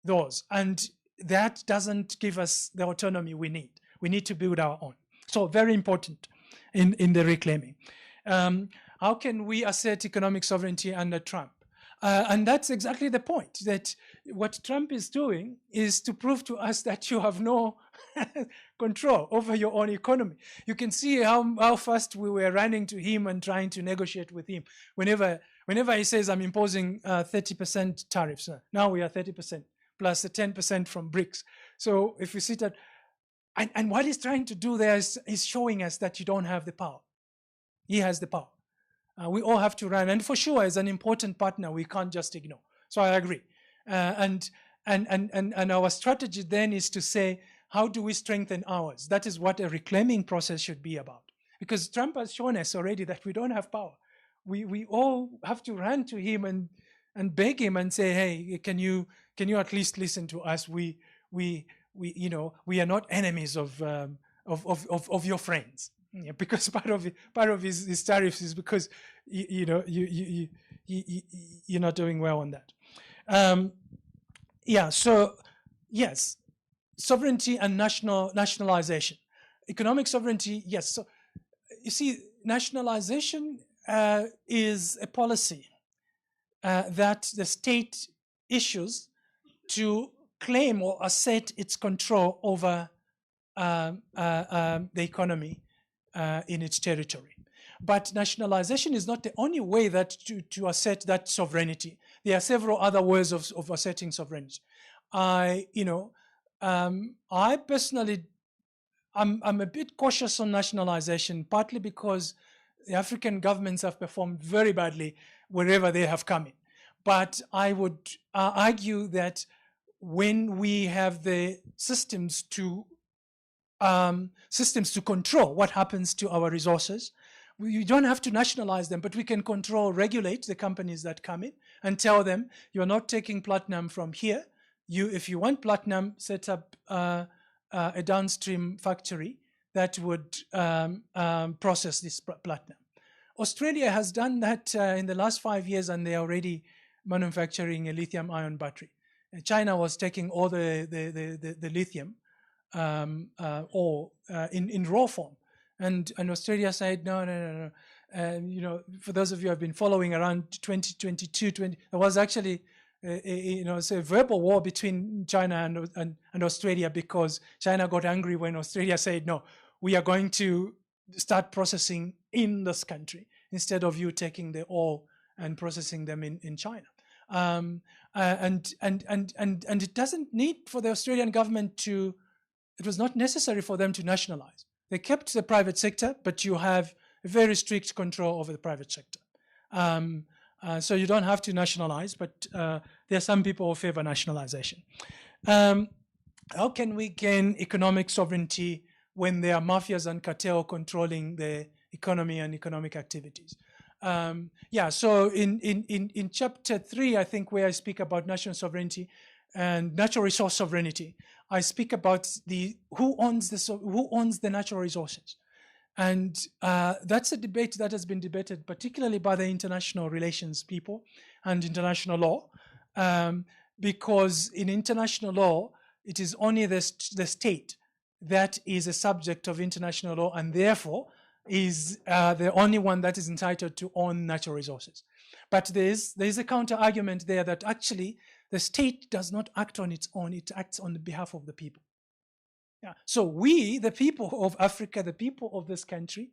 those. And that doesn't give us the autonomy we need. We need to build our own. So very important in the reclaiming. How can we assert economic sovereignty under Trump? And that's exactly the point, that what Trump is doing is to prove to us that you have no control over your own economy. You can see how fast we were running to him and trying to negotiate with him. Whenever he says, I'm imposing 30% tariffs, now we are 30% plus the 10% from BRICS. So if we sit at, and what he's trying to do there is showing us that you don't have the power. He has the power. We all have to run, and for sure, as an important partner, we can't just ignore. So I agree, and our strategy then is to say, how do we strengthen ours? That is what a reclaiming process should be about. Because Trump has shown us already that we don't have power. We all have to run to him and beg him and say, hey, can you at least listen to us? We are not enemies of your friends. Yeah, because part of his tariffs is because you're not doing well on that. So yes, sovereignty and nationalization, economic sovereignty. Yes, so you see, nationalization is a policy that the state issues to claim or assert its control over the economy in its territory. But nationalization is not the only way that to assert that sovereignty. There are several other ways of asserting sovereignty. I personally, I'm a bit cautious on nationalization, partly because the African governments have performed very badly wherever they have come in. But I would argue that when we have the systems to control what happens to our resources, we don't have to nationalize them, but we can regulate the companies that come in and tell them, you're not taking platinum from here. If you want platinum, set up a downstream factory that would process this platinum. Australia has done that in the last 5 years, and they are already manufacturing a lithium-ion battery. China was taking all the lithium or in raw form, and Australia said no. For those of you who have been following, around 2022, there was actually it's a verbal war between China and Australia, because China got angry when Australia said, no, we are going to start processing in this country instead of you taking the ore and processing them in China. And it doesn't need for the Australian government to, it was not necessary for them to nationalize. They kept the private sector, but you have a very strict control over the private sector. So you don't have to nationalize, but there are some people who favor nationalization. How can we gain economic sovereignty when there are mafias and cartel controlling the economy and economic activities? So in chapter 3, I think, where I speak about national sovereignty and natural resource sovereignty, I speak about who owns the natural resources. And that's a debate that has been debated particularly by the international relations people and international law, because in international law, it is only the state that is a subject of international law, and therefore is the only one that is entitled to own natural resources. But there is a counter argument there that actually the state does not act on its own, it acts on the behalf of the people. Yeah. So we, the people of Africa, the people of this country,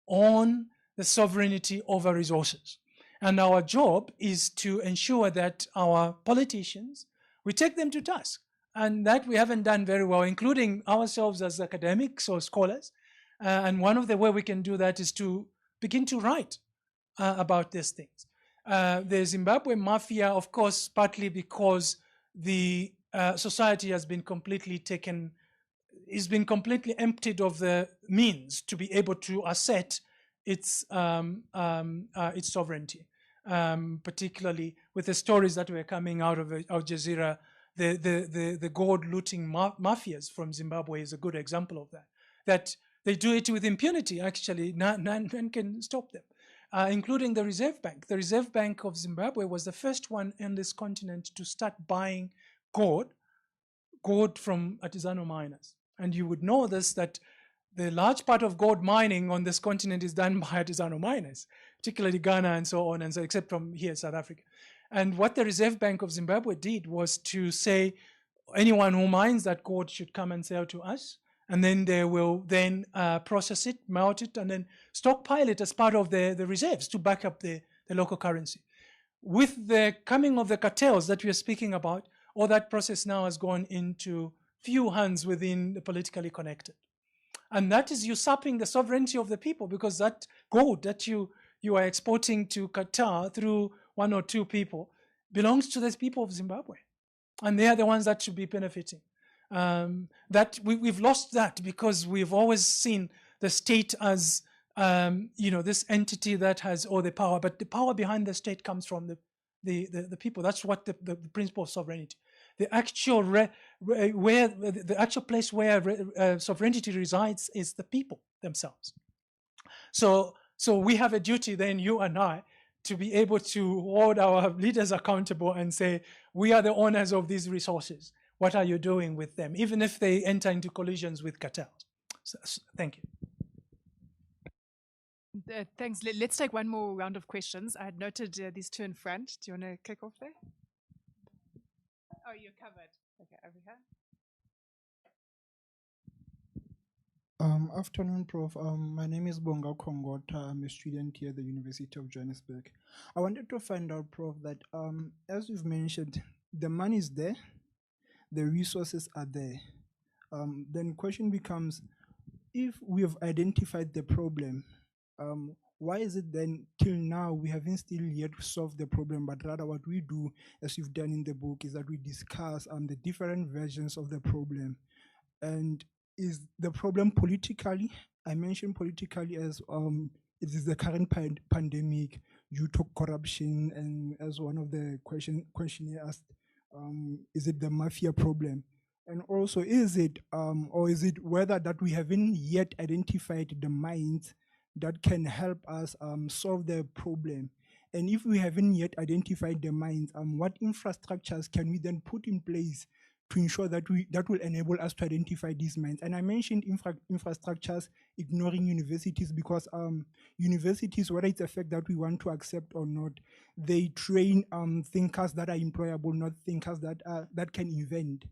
own the sovereignty over resources. And our job is to ensure that our politicians, we take them to task. And that we haven't done very well, including ourselves as academics or scholars. And one of the ways we can do that is to begin to write about these things. The Zimbabwe mafia, of course, partly because the society has been completely emptied of the means to be able to assert its sovereignty, particularly with the stories that were coming out of Al Jazeera. The gold looting mafias from Zimbabwe is a good example of that. That they do it with impunity, actually. None can stop them, including the Reserve Bank. The Reserve Bank of Zimbabwe was the first one in this continent to start buying gold gold from artisanal miners. And you would know this, that the large part of gold mining on this continent is done by artisanal miners, particularly Ghana and so on, and so, except from here, South Africa. And what the Reserve Bank of Zimbabwe did was to say, anyone who mines that gold should come and sell to us, and then they will then process it, melt it, and then stockpile it as part of the reserves to back up the local currency. With the coming of the cartels that we are speaking about, all that process now has gone into few hands within the politically connected. And that is usurping the sovereignty of the people, because that gold that you are exporting to Qatar through one or two people belongs to the people of Zimbabwe. And they are the ones that should be benefiting. That we've lost that because we've always seen the state as this entity that has all the power, but the power behind the state comes from the people. That's what the principle of sovereignty. The actual the actual place where sovereignty resides is the people themselves. So we have a duty then, you and I, to be able to hold our leaders accountable and say, we are the owners of these resources. What are you doing with them? Even if they enter into collisions with cartels. So, thank you. Thanks. Let's take one more round of questions. I had noted these two in front. Do you want to kick off there? Oh, you're covered. Okay, over here. Afternoon, Prof. My name is Bonga Kongota. I'm a student here at the University of Johannesburg. I wanted to find out, Prof, that as you've mentioned, the money is there, the resources are there. Then the question becomes, if we have identified the problem, why is it then till now we haven't still yet solved the problem, but rather what we do, as you've done in the book, is that we discuss the different versions of the problem. And is the problem politically? I mentioned politically as it is the current pandemic due to corruption, and as one of the questionnaire asked, is it the mafia problem? And also, is it or is it whether that we haven't yet identified the minds that can help us solve the problem? And if we haven't yet identified the minds, what infrastructures can we then put in place to ensure that that will enable us to identify these minds? And I mentioned infrastructures, ignoring universities, because universities, whether it's a fact that we want to accept or not, they train thinkers that are employable, not thinkers that can invent,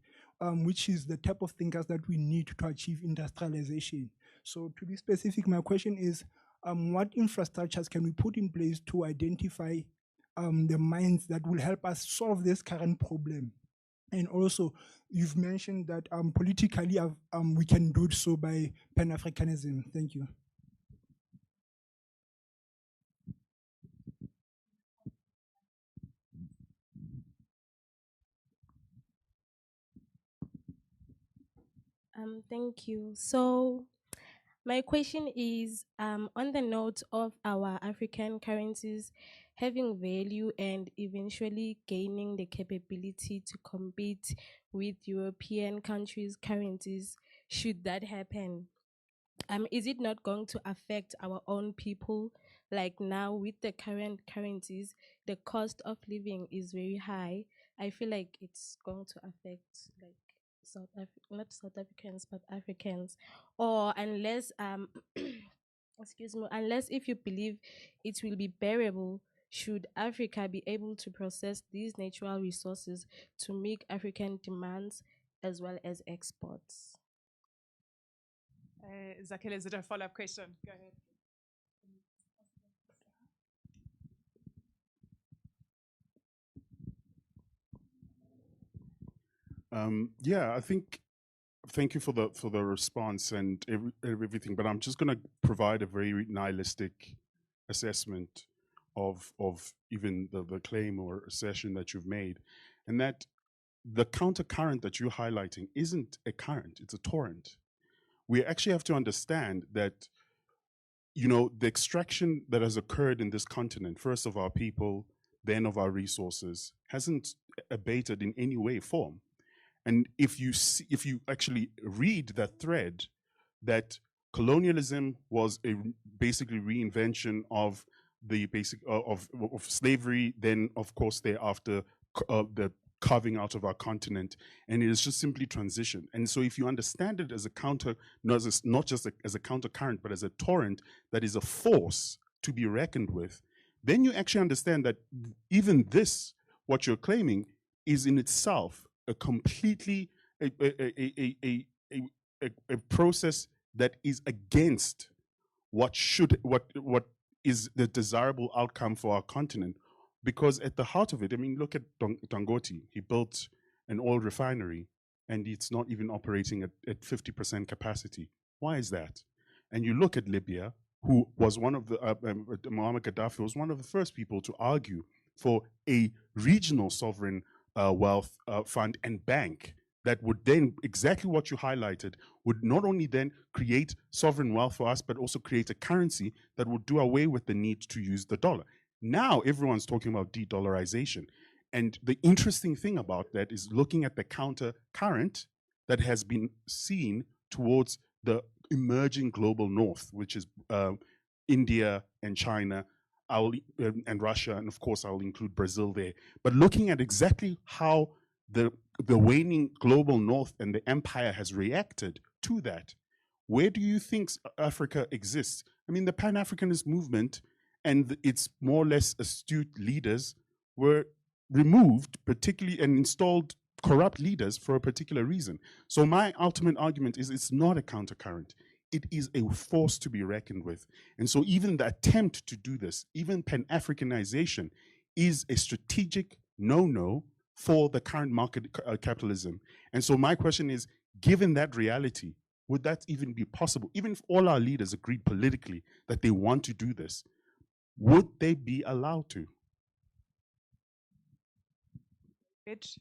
which is the type of thinkers that we need to achieve industrialization. So to be specific, my question is, what infrastructures can we put in place to identify the minds that will help us solve this current problem? And also, you've mentioned that politically we can do so by Pan-Africanism. Thank you. Thank you. So my question is, on the note of our African currencies having value and eventually gaining the capability to compete with European countries' currencies, should that happen, is it not going to affect our own people? Like now with the current currencies, the cost of living is very high. I feel like it's going to affect like not South Africans, but Africans, or unless excuse me, unless if you believe it will be bearable, should Africa be able to process these natural resources to meet African demands as well as exports? Zakele, is it a follow-up question? Go ahead. Yeah, I think. Thank you for the response and everything, but I'm just going to provide a very nihilistic assessment of even the claim or assertion that you've made, and that the countercurrent that you're highlighting isn't a current; it's a torrent. We actually have to understand that, the extraction that has occurred in this continent, first of our people, then of our resources, hasn't abated in any way, form. And if you actually read that thread, that colonialism was a basically reinvention of the basic of slavery, then of course thereafter the carving out of our continent, and it is just simply transition. And so if you understand it as a counter, not just as a counter current, but as a torrent that is a force to be reckoned with, then you actually understand that even this, what you're claiming, is in itself a completely a process that is against what is the desirable outcome for our continent. Because at the heart of it, I mean, look at Dangote. He built an oil refinery and it's not even operating at 50% capacity. Why is that? And you look at Libya, who was one of the, Muammar Gaddafi was one of the first people to argue for a regional sovereign wealth fund and bank that would then, exactly what you highlighted, would not only then create sovereign wealth for us, but also create a currency that would do away with the need to use the dollar. Now everyone's talking about de-dollarization. And the interesting thing about that is looking at the counter current that has been seen towards the emerging global north, which is India and China, and Russia, and of course I'll include Brazil there. But looking at exactly how the waning global north and the empire has reacted to that, where do you think Africa exists? I mean, the Pan-Africanist movement and its more or less astute leaders were removed, particularly, and installed corrupt leaders for a particular reason. So my ultimate argument is it's not a countercurrent. It is a force to be reckoned with. And so even the attempt to do this, even Pan-Africanization, is a strategic no-no for the current market capitalism. And so my question is, given that reality, would that even be possible? Even if all our leaders agreed politically that they want to do this, would they be allowed to? Rich?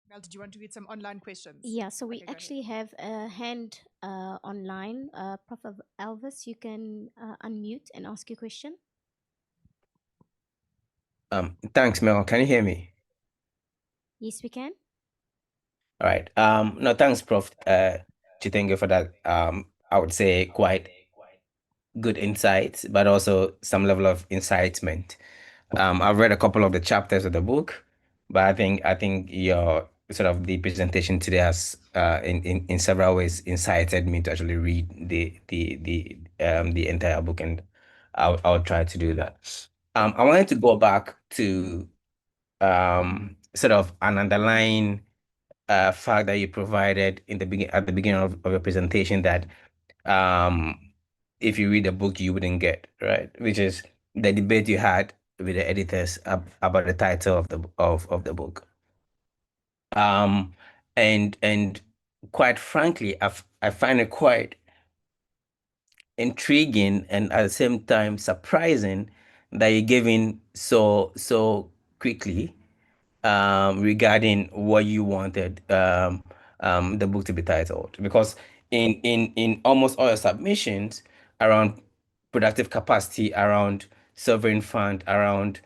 Mel, did you want to read some online questions? Yeah, so we Okay, go ahead. actually have a hand online. Prof. Elvis, you can unmute and ask your question. Thanks, Mel. Can you hear me? Yes, we can. All right. No, thanks, Prof. Chitenge, for that. I would say quite good insights, but also some level of incitement. I've read a couple of the chapters of the book, but I think your sort of the presentation today has in several ways incited me to actually read the entire book, and I'll try to do that. I wanted to go back to sort of an underlying fact that you provided at the beginning of your presentation that if you read the book you wouldn't get, right? Which is the debate you had with the editors about the title of the book. And quite frankly, I find it quite intriguing and at the same time surprising that you're giving so quickly regarding what you wanted the book to be titled, because in almost all your submissions around productive capacity, around sovereign fund, around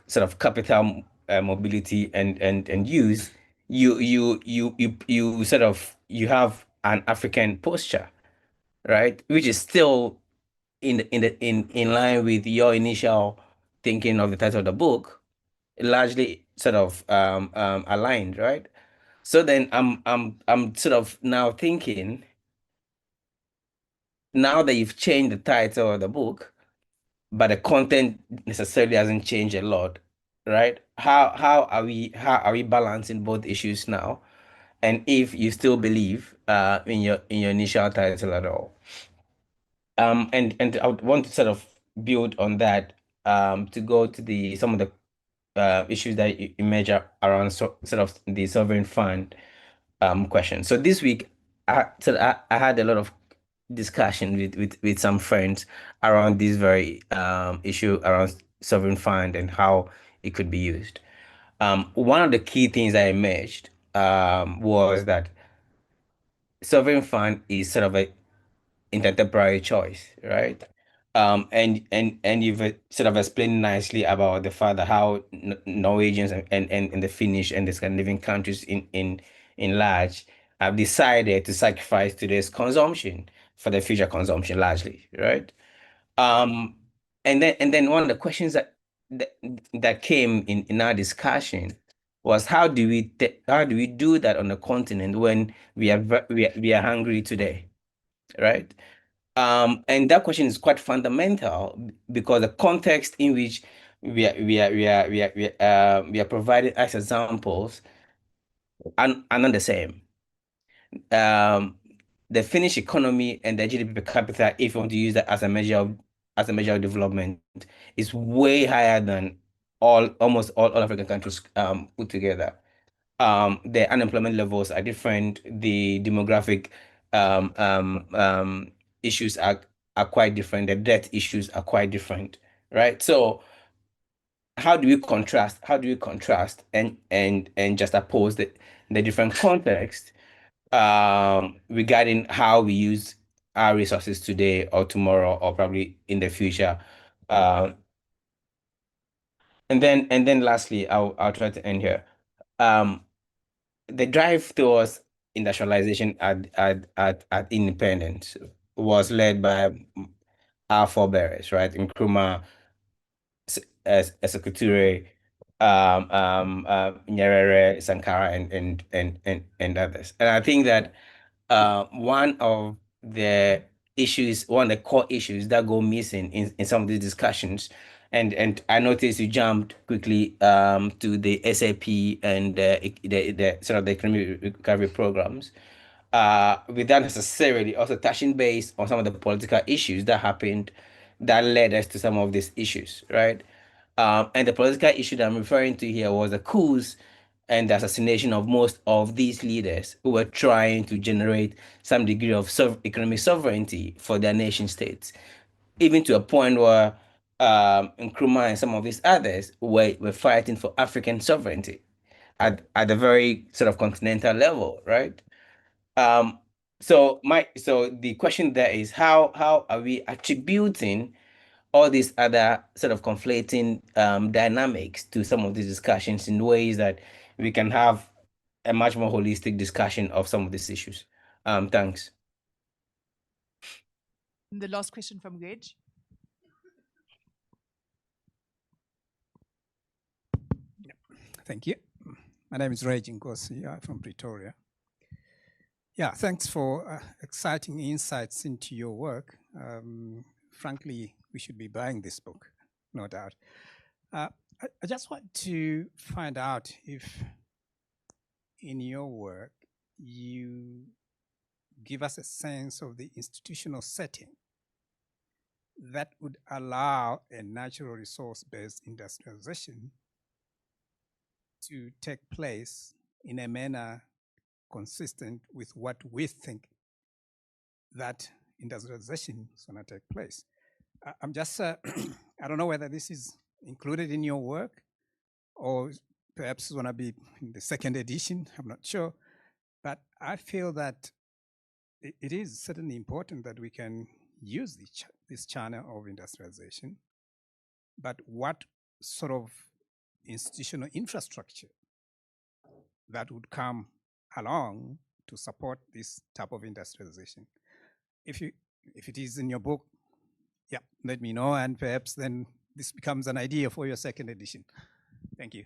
sort of capital mobility and use, you sort of you have an African posture, right, which is still in line with your initial thinking of the title of the book, largely sort of aligned, right? So then I'm sort of now thinking, now that you've changed the title of the book, but the content necessarily hasn't changed a lot, right? How are we balancing both issues now? And if you still believe in your initial title at all. And I would want to sort of build on that to go to some of the issues that emerge around sort of the sovereign fund question. So this week, I had a lot of discussion with some friends around this very issue around sovereign fund and how it could be used. One of the key things that emerged was that sovereign fund is sort of a intertemporary choice, right? And you've sort of explained nicely about the fact that how Norwegians and the Finnish and the Scandinavian countries in large have decided to sacrifice today's consumption for the future consumption largely, right? Um, and then one of the questions that came in our discussion was how do we do that on the continent when we are hungry today, right? And that question is quite fundamental because the context in which we are providing as examples are not the same. The Finnish economy and the GDP per capita, if you want to use that as a measure of development, is way higher than almost all African countries put together. The unemployment levels are different. The demographic um, um, um, issues are quite different. The debt issues are quite different, right? So how do we contrast? How do we contrast and just oppose the different context regarding how we use our resources today or tomorrow or probably in the future? Um, and then lastly, I'll try to end here. Um, the drive towards industrialization at independence was led by our forebears, right? Nkrumah, Sekou Nyerere, Sankara, and others. And I think that one of one of the core issues that go missing in some of these discussions, and I noticed you jumped quickly to the SAP and the sort of the economic recovery programs, without necessarily also touching base on some of the political issues that happened that led us to some of these issues, right? And the political issue that I'm referring to here was the coups and the assassination of most of these leaders who were trying to generate some degree of economic sovereignty for their nation states, even to a point where Nkrumah and some of these others were fighting for African sovereignty at the very sort of continental level, right? Um, so the question there is how are we attributing all these other sort of conflating dynamics to some of these discussions in ways that we can have a much more holistic discussion of some of these issues. Thanks. The last question from Reg. Thank you. My name is Reg Ngosi from Pretoria. Yeah, thanks for exciting insights into your work. Frankly, we should be buying this book, no doubt. I just want to find out if in your work you give us a sense of the institutional setting that would allow a natural resource-based industrialization to take place in a manner consistent with what we think that industrialization is going to take place. I'm just, I don't know whether this is included in your work or perhaps it's going to be in the second edition, I'm not sure. But I feel that it is certainly important that we can use this channel of industrialization, but what sort of institutional infrastructure that would come along to support this type of industrialization? If it is in your book, yeah, let me know, and perhaps then this becomes an idea for your second edition. Thank you.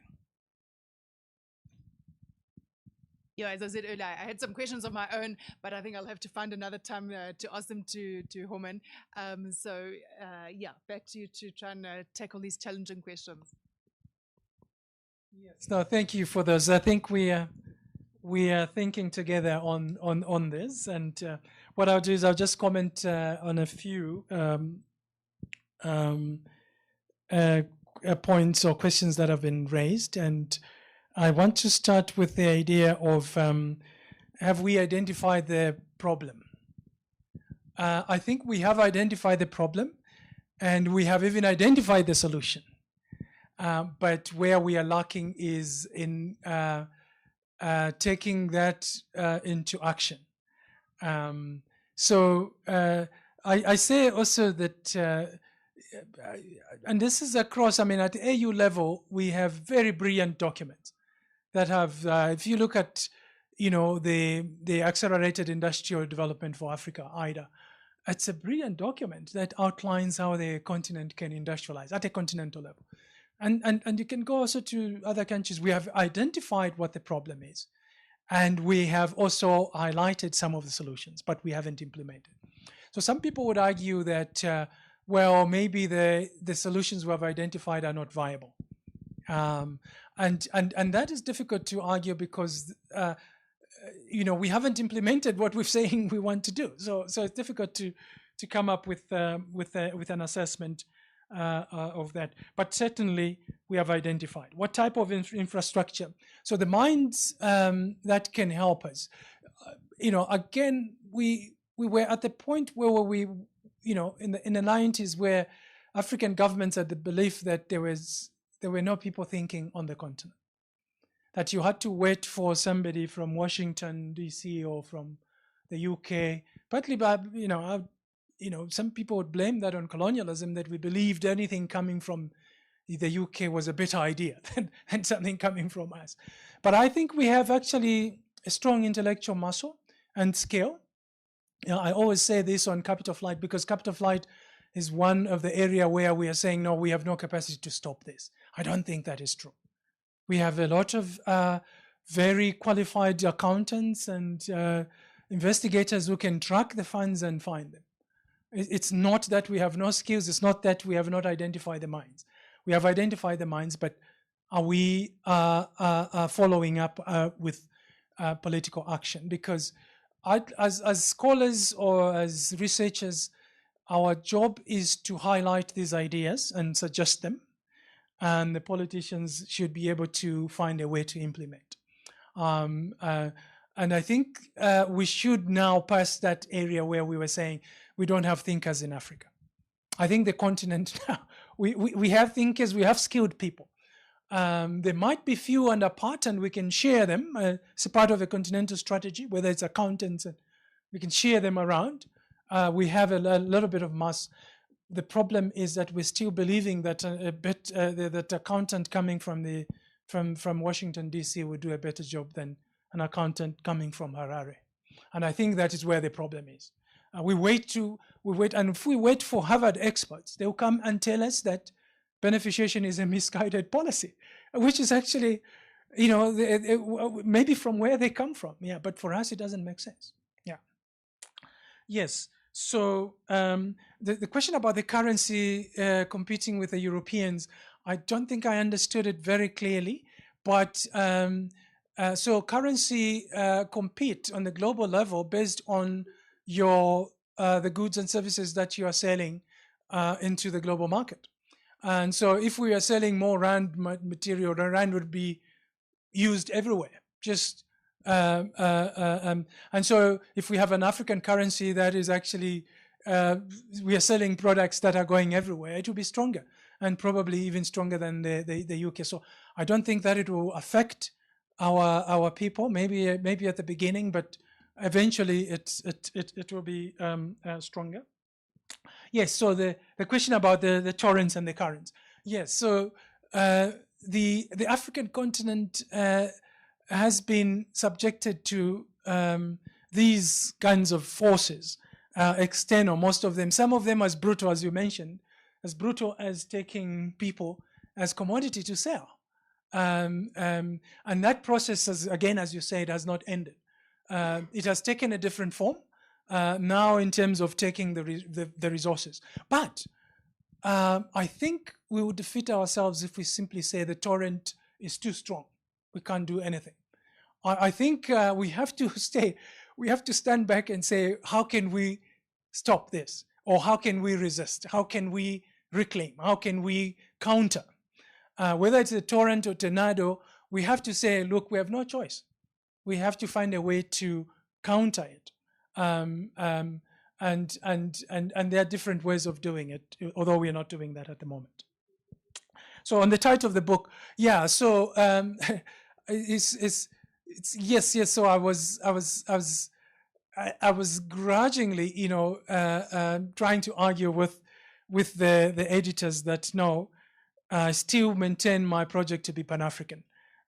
Yeah, as I said earlier, I had some questions of my own, but I think I'll have to find another time to ask them to Homan. Yeah, back to you to try and tackle these challenging questions. Yes, no, thank you for those. I think we are thinking together on this, and what I'll do is I'll just comment on a few points or questions that have been raised, and I want to start with the idea of have we identified the problem? I think we have identified the problem, and we have even identified the solution. But where we are lacking is in taking that into action. I say also that, and this is across, I mean, at AU level, we have very brilliant documents that have, if you look at, the Accelerated Industrial Development for Africa, SARChI-ID, it's a brilliant document that outlines how the continent can industrialize at a continental level. And you can go also to other countries. We have identified what the problem is, and we have also highlighted some of the solutions, but we haven't implemented. So some people would argue that, well, maybe the solutions we have identified are not viable. And that is difficult to argue because, we haven't implemented what we're saying we want to do. So it's difficult to come up with an assessment of that. But certainly we have identified what type of infrastructure. So the mines that can help us. Again, we were at the point where we, in the 90s, where African governments had the belief that there were no people thinking on the continent, that you had to wait for somebody from Washington, D.C. or from the UK, partly by, some people would blame that on colonialism, that we believed anything coming from the UK was a better idea than something coming from us. But I think we have actually a strong intellectual muscle and skill. I always say this on capital flight, because capital flight is one of the area where we are saying, no, we have no capacity to stop this. I don't think that is true. We have a lot of very qualified accountants and investigators who can track the funds and find them. It's not that we have no skills. It's not that we have not identified the mines. We have identified the mines, but are we following up with political action? Because as scholars or as researchers, our job is to highlight these ideas and suggest them, and the politicians should be able to find a way to implement. And I think we should now pass that area where we were saying we don't have thinkers in Africa. I think the continent now, we have thinkers, we have skilled people. There might be few and apart, and we can share them. It's a part of a continental strategy, whether it's accountants, and we can share them around. We have a little bit of mass. The problem is that we're still believing that that accountant coming from Washington D.C. would do a better job than an accountant coming from Harare, and I think that is where the problem is. We wait, and if we wait for Harvard experts, they'll come and tell us that beneficiation is a misguided policy, which is actually, maybe from where they come from. Yeah, but for us, it doesn't make sense. Yeah. Yes. So the question about the currency competing with the Europeans, I don't think I understood it very clearly. But so currency compete on the global level based on the goods and services that you are selling into the global market. And so if we are selling more rand material, the rand would be used everywhere. And so if we have an African currency that is actually, we are selling products that are going everywhere, it will be stronger, and probably even stronger than the UK. So I don't think that it will affect our people, maybe at the beginning, but eventually it will be stronger. Yes, so the question about the torrents and the currents. Yes, so the African continent has been subjected to these kinds of forces, external, most of them, some of them as brutal as you mentioned, as brutal as taking people as commodity to sell. And that process, again, as you said, has not ended. It has taken a different form now in terms of taking the resources. But I think we would defeat ourselves if we simply say the torrent is too strong. We can't do anything. I think we have to stand back and say, how can we stop this? Or how can we resist? How can we reclaim? How can we counter? Whether it's a torrent or tornado, we have to say, look, we have no choice. We have to find a way to counter it. And there are different ways of doing it, although we are not doing that at the moment. So on the title of the book, yeah. So it's yes. So I was grudgingly, trying to argue with the editors that no, I still maintain my project to be Pan-African.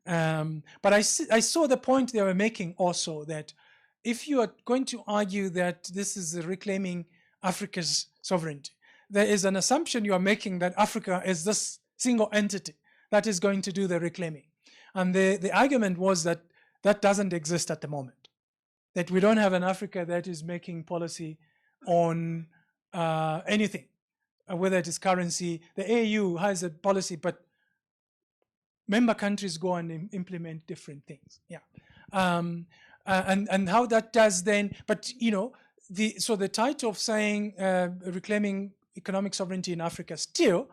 But I saw the point they were making also, that if you are going to argue that this is reclaiming Africa's sovereignty, there is an assumption you are making that Africa is this single entity that is going to do the reclaiming. And the argument was that that doesn't exist at the moment, that we don't have an Africa that is making policy on anything, whether it is currency. The AU has a policy, but member countries go and implement different things. Yeah. And how that does then, but you know, so the title of saying reclaiming economic sovereignty in Africa still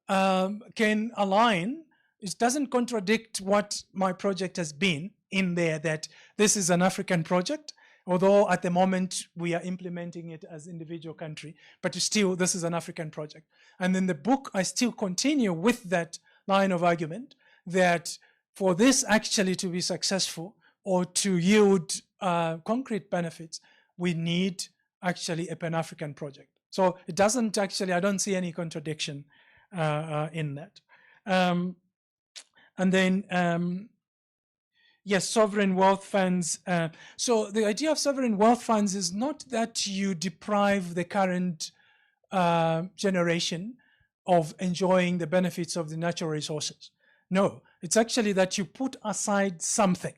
can align. It doesn't contradict what my project has been in there, that this is an African project, although at the moment we are implementing it as individual country, but still this is an African project. And in the book, I still continue with that line of argument that for this actually to be successful or to yield concrete benefits, we need actually a Pan-African project. So it doesn't actually, I don't see any contradiction in that. And then, yes, sovereign wealth funds. So the idea of sovereign wealth funds is not that you deprive the current generation of enjoying the benefits of the natural resources. No, it's actually that you put aside something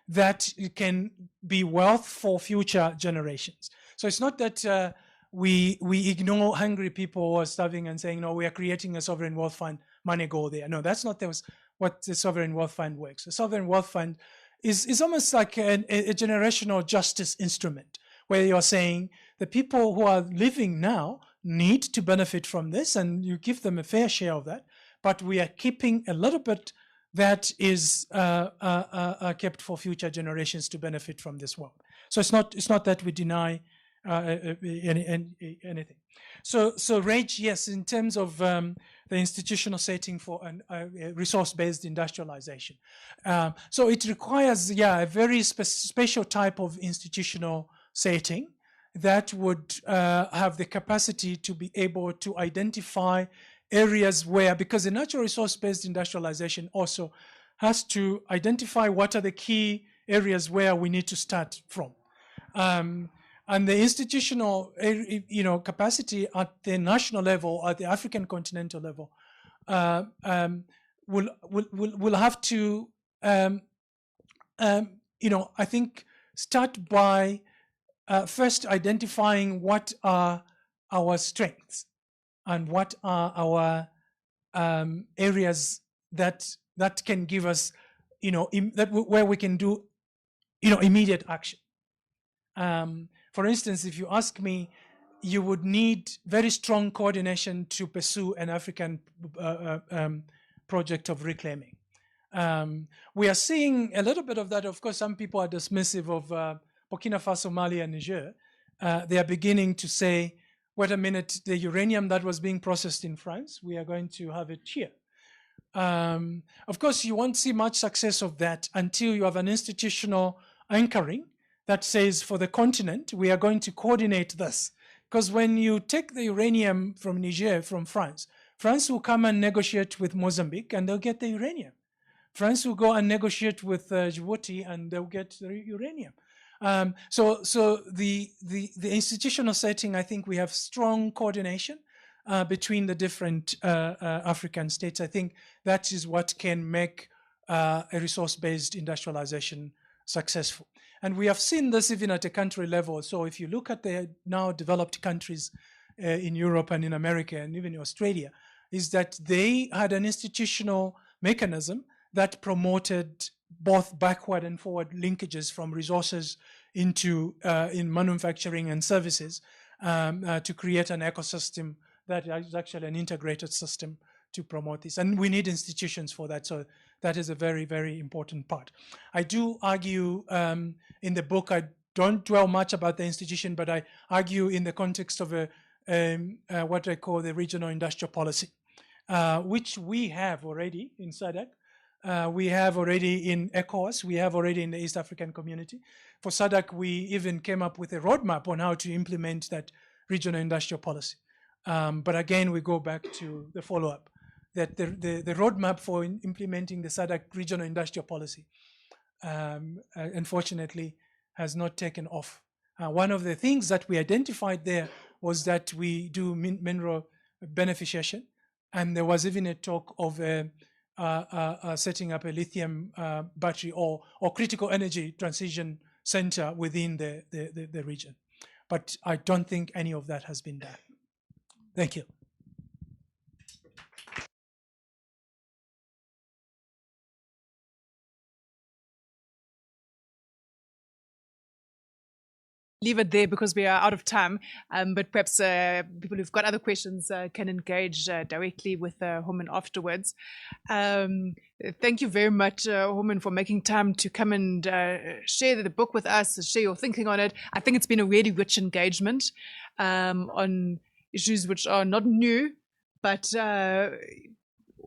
that can be wealth for future generations. So it's not that we ignore hungry people who are starving and saying, no, we are creating a sovereign wealth fund, money go there. No, that's not what the sovereign wealth fund works. The sovereign wealth fund is almost like a generational justice instrument, where you're saying the people who are living now need to benefit from this, and you give them a fair share of that, but we are keeping a little bit that is kept for future generations to benefit from this wealth. So it's not that we deny anything. So Rage, yes, in terms of the institutional setting for a resource-based industrialization. So it requires, a very special type of institutional setting that would have the capacity to be able to identify areas where, because the natural resource-based industrialization also has to identify what are the key areas where we need to start from. And the institutional, capacity at the national level, at the African continental level, will have to, I think, start by first identifying what are our strengths and what are our areas that can give us, where we can do, immediate action. For instance, if you ask me, you would need very strong coordination to pursue an African project of reclaiming. We are seeing a little bit of that. Of course, some people are dismissive of Burkina Faso, Mali, and Niger. They are beginning to say, wait a minute, the uranium that was being processed in France, we are going to have it here. Of course, you won't see much success of that until you have an institutional anchoring that says, for the continent, we are going to coordinate this. Because when you take the uranium from Niger, from France, France will come and negotiate with Mozambique and they'll get the uranium. France will go and negotiate with Djibouti and they'll get the uranium. So the institutional setting, I think we have strong coordination between the different African states. I think that is what can make a resource-based industrialization successful. And we have seen this even at a country level. So if you look at the now developed countries in Europe and in America and even in Australia, is that they had an institutional mechanism that promoted both backward and forward linkages from resources into in manufacturing and services to create an ecosystem that is actually an integrated system to promote this. And we need institutions for that. So that is a very, very important part. I do argue in the book, I don't dwell much about the institution, but I argue in the context of what I call the regional industrial policy, which we have already in SADC. We have already in ECOWAS, we have already in the East African Community. For SADC, we even came up with a roadmap on how to implement that regional industrial policy. But again, we go back to the follow-up, that the roadmap for implementing the SADC regional industrial policy, unfortunately, has not taken off. One of the things that we identified there was that we do mineral beneficiation, And there was even a talk of setting up a lithium battery or critical energy transition center within the region. But I don't think any of that has been done. Thank you. Leave it there because we are out of time. But perhaps people who've got other questions can engage directly with Homan afterwards. Thank you very much, Homan, for making time to come and share the book with us, share your thinking on it. I think it's been a really rich engagement on issues which are not new, but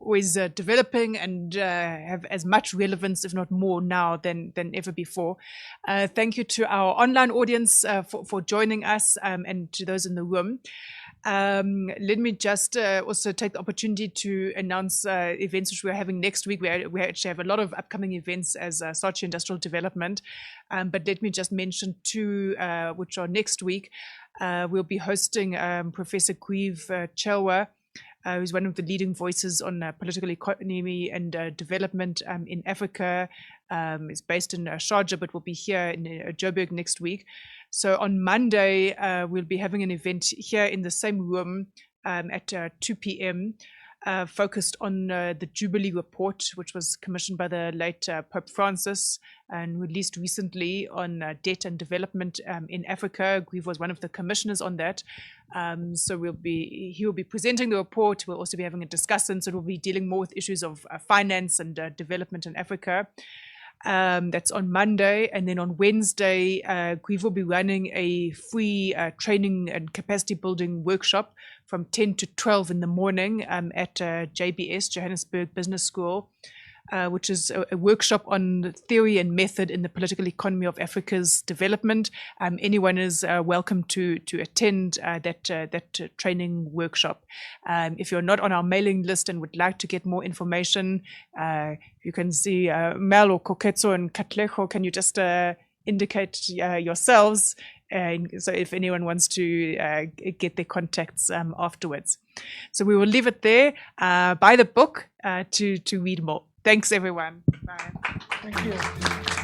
always developing and have as much relevance, if not more now than ever before. Thank you to our online audience for joining us and to those in the room. Let me just also take the opportunity to announce events which we're having next week. We actually have a lot of upcoming events as SARChI Industrial Development, but let me just mention two which are next week. We'll be hosting Professor Guiv Chelwa, who's one of the leading voices on political economy and development in Africa. Is based in Sharjah, but will be here in Joburg next week. So on Monday, we'll be having an event here in the same room at 2 p.m. Focused on the Jubilee Report, which was commissioned by the late Pope Francis and released recently on debt and development in Africa. Guiv was one of the commissioners on that. So he will be presenting the report. We'll also be having a discussion. So we'll be dealing more with issues of finance and development in Africa. That's on Monday. And then on Wednesday, Guiv will be running a free training and capacity building workshop from 10 to 12 in the morning at JBS, Johannesburg Business School, which is a workshop on theory and method in the political economy of Africa's development. Anyone is welcome to attend that training workshop. If you're not on our mailing list and would like to get more information, you can see Mel or Koketso and Katlejo. Can you just indicate yourselves? So if anyone wants to get their contacts afterwards. So we will leave it there. Buy the book to read more. Thanks, everyone. Bye. Thank you.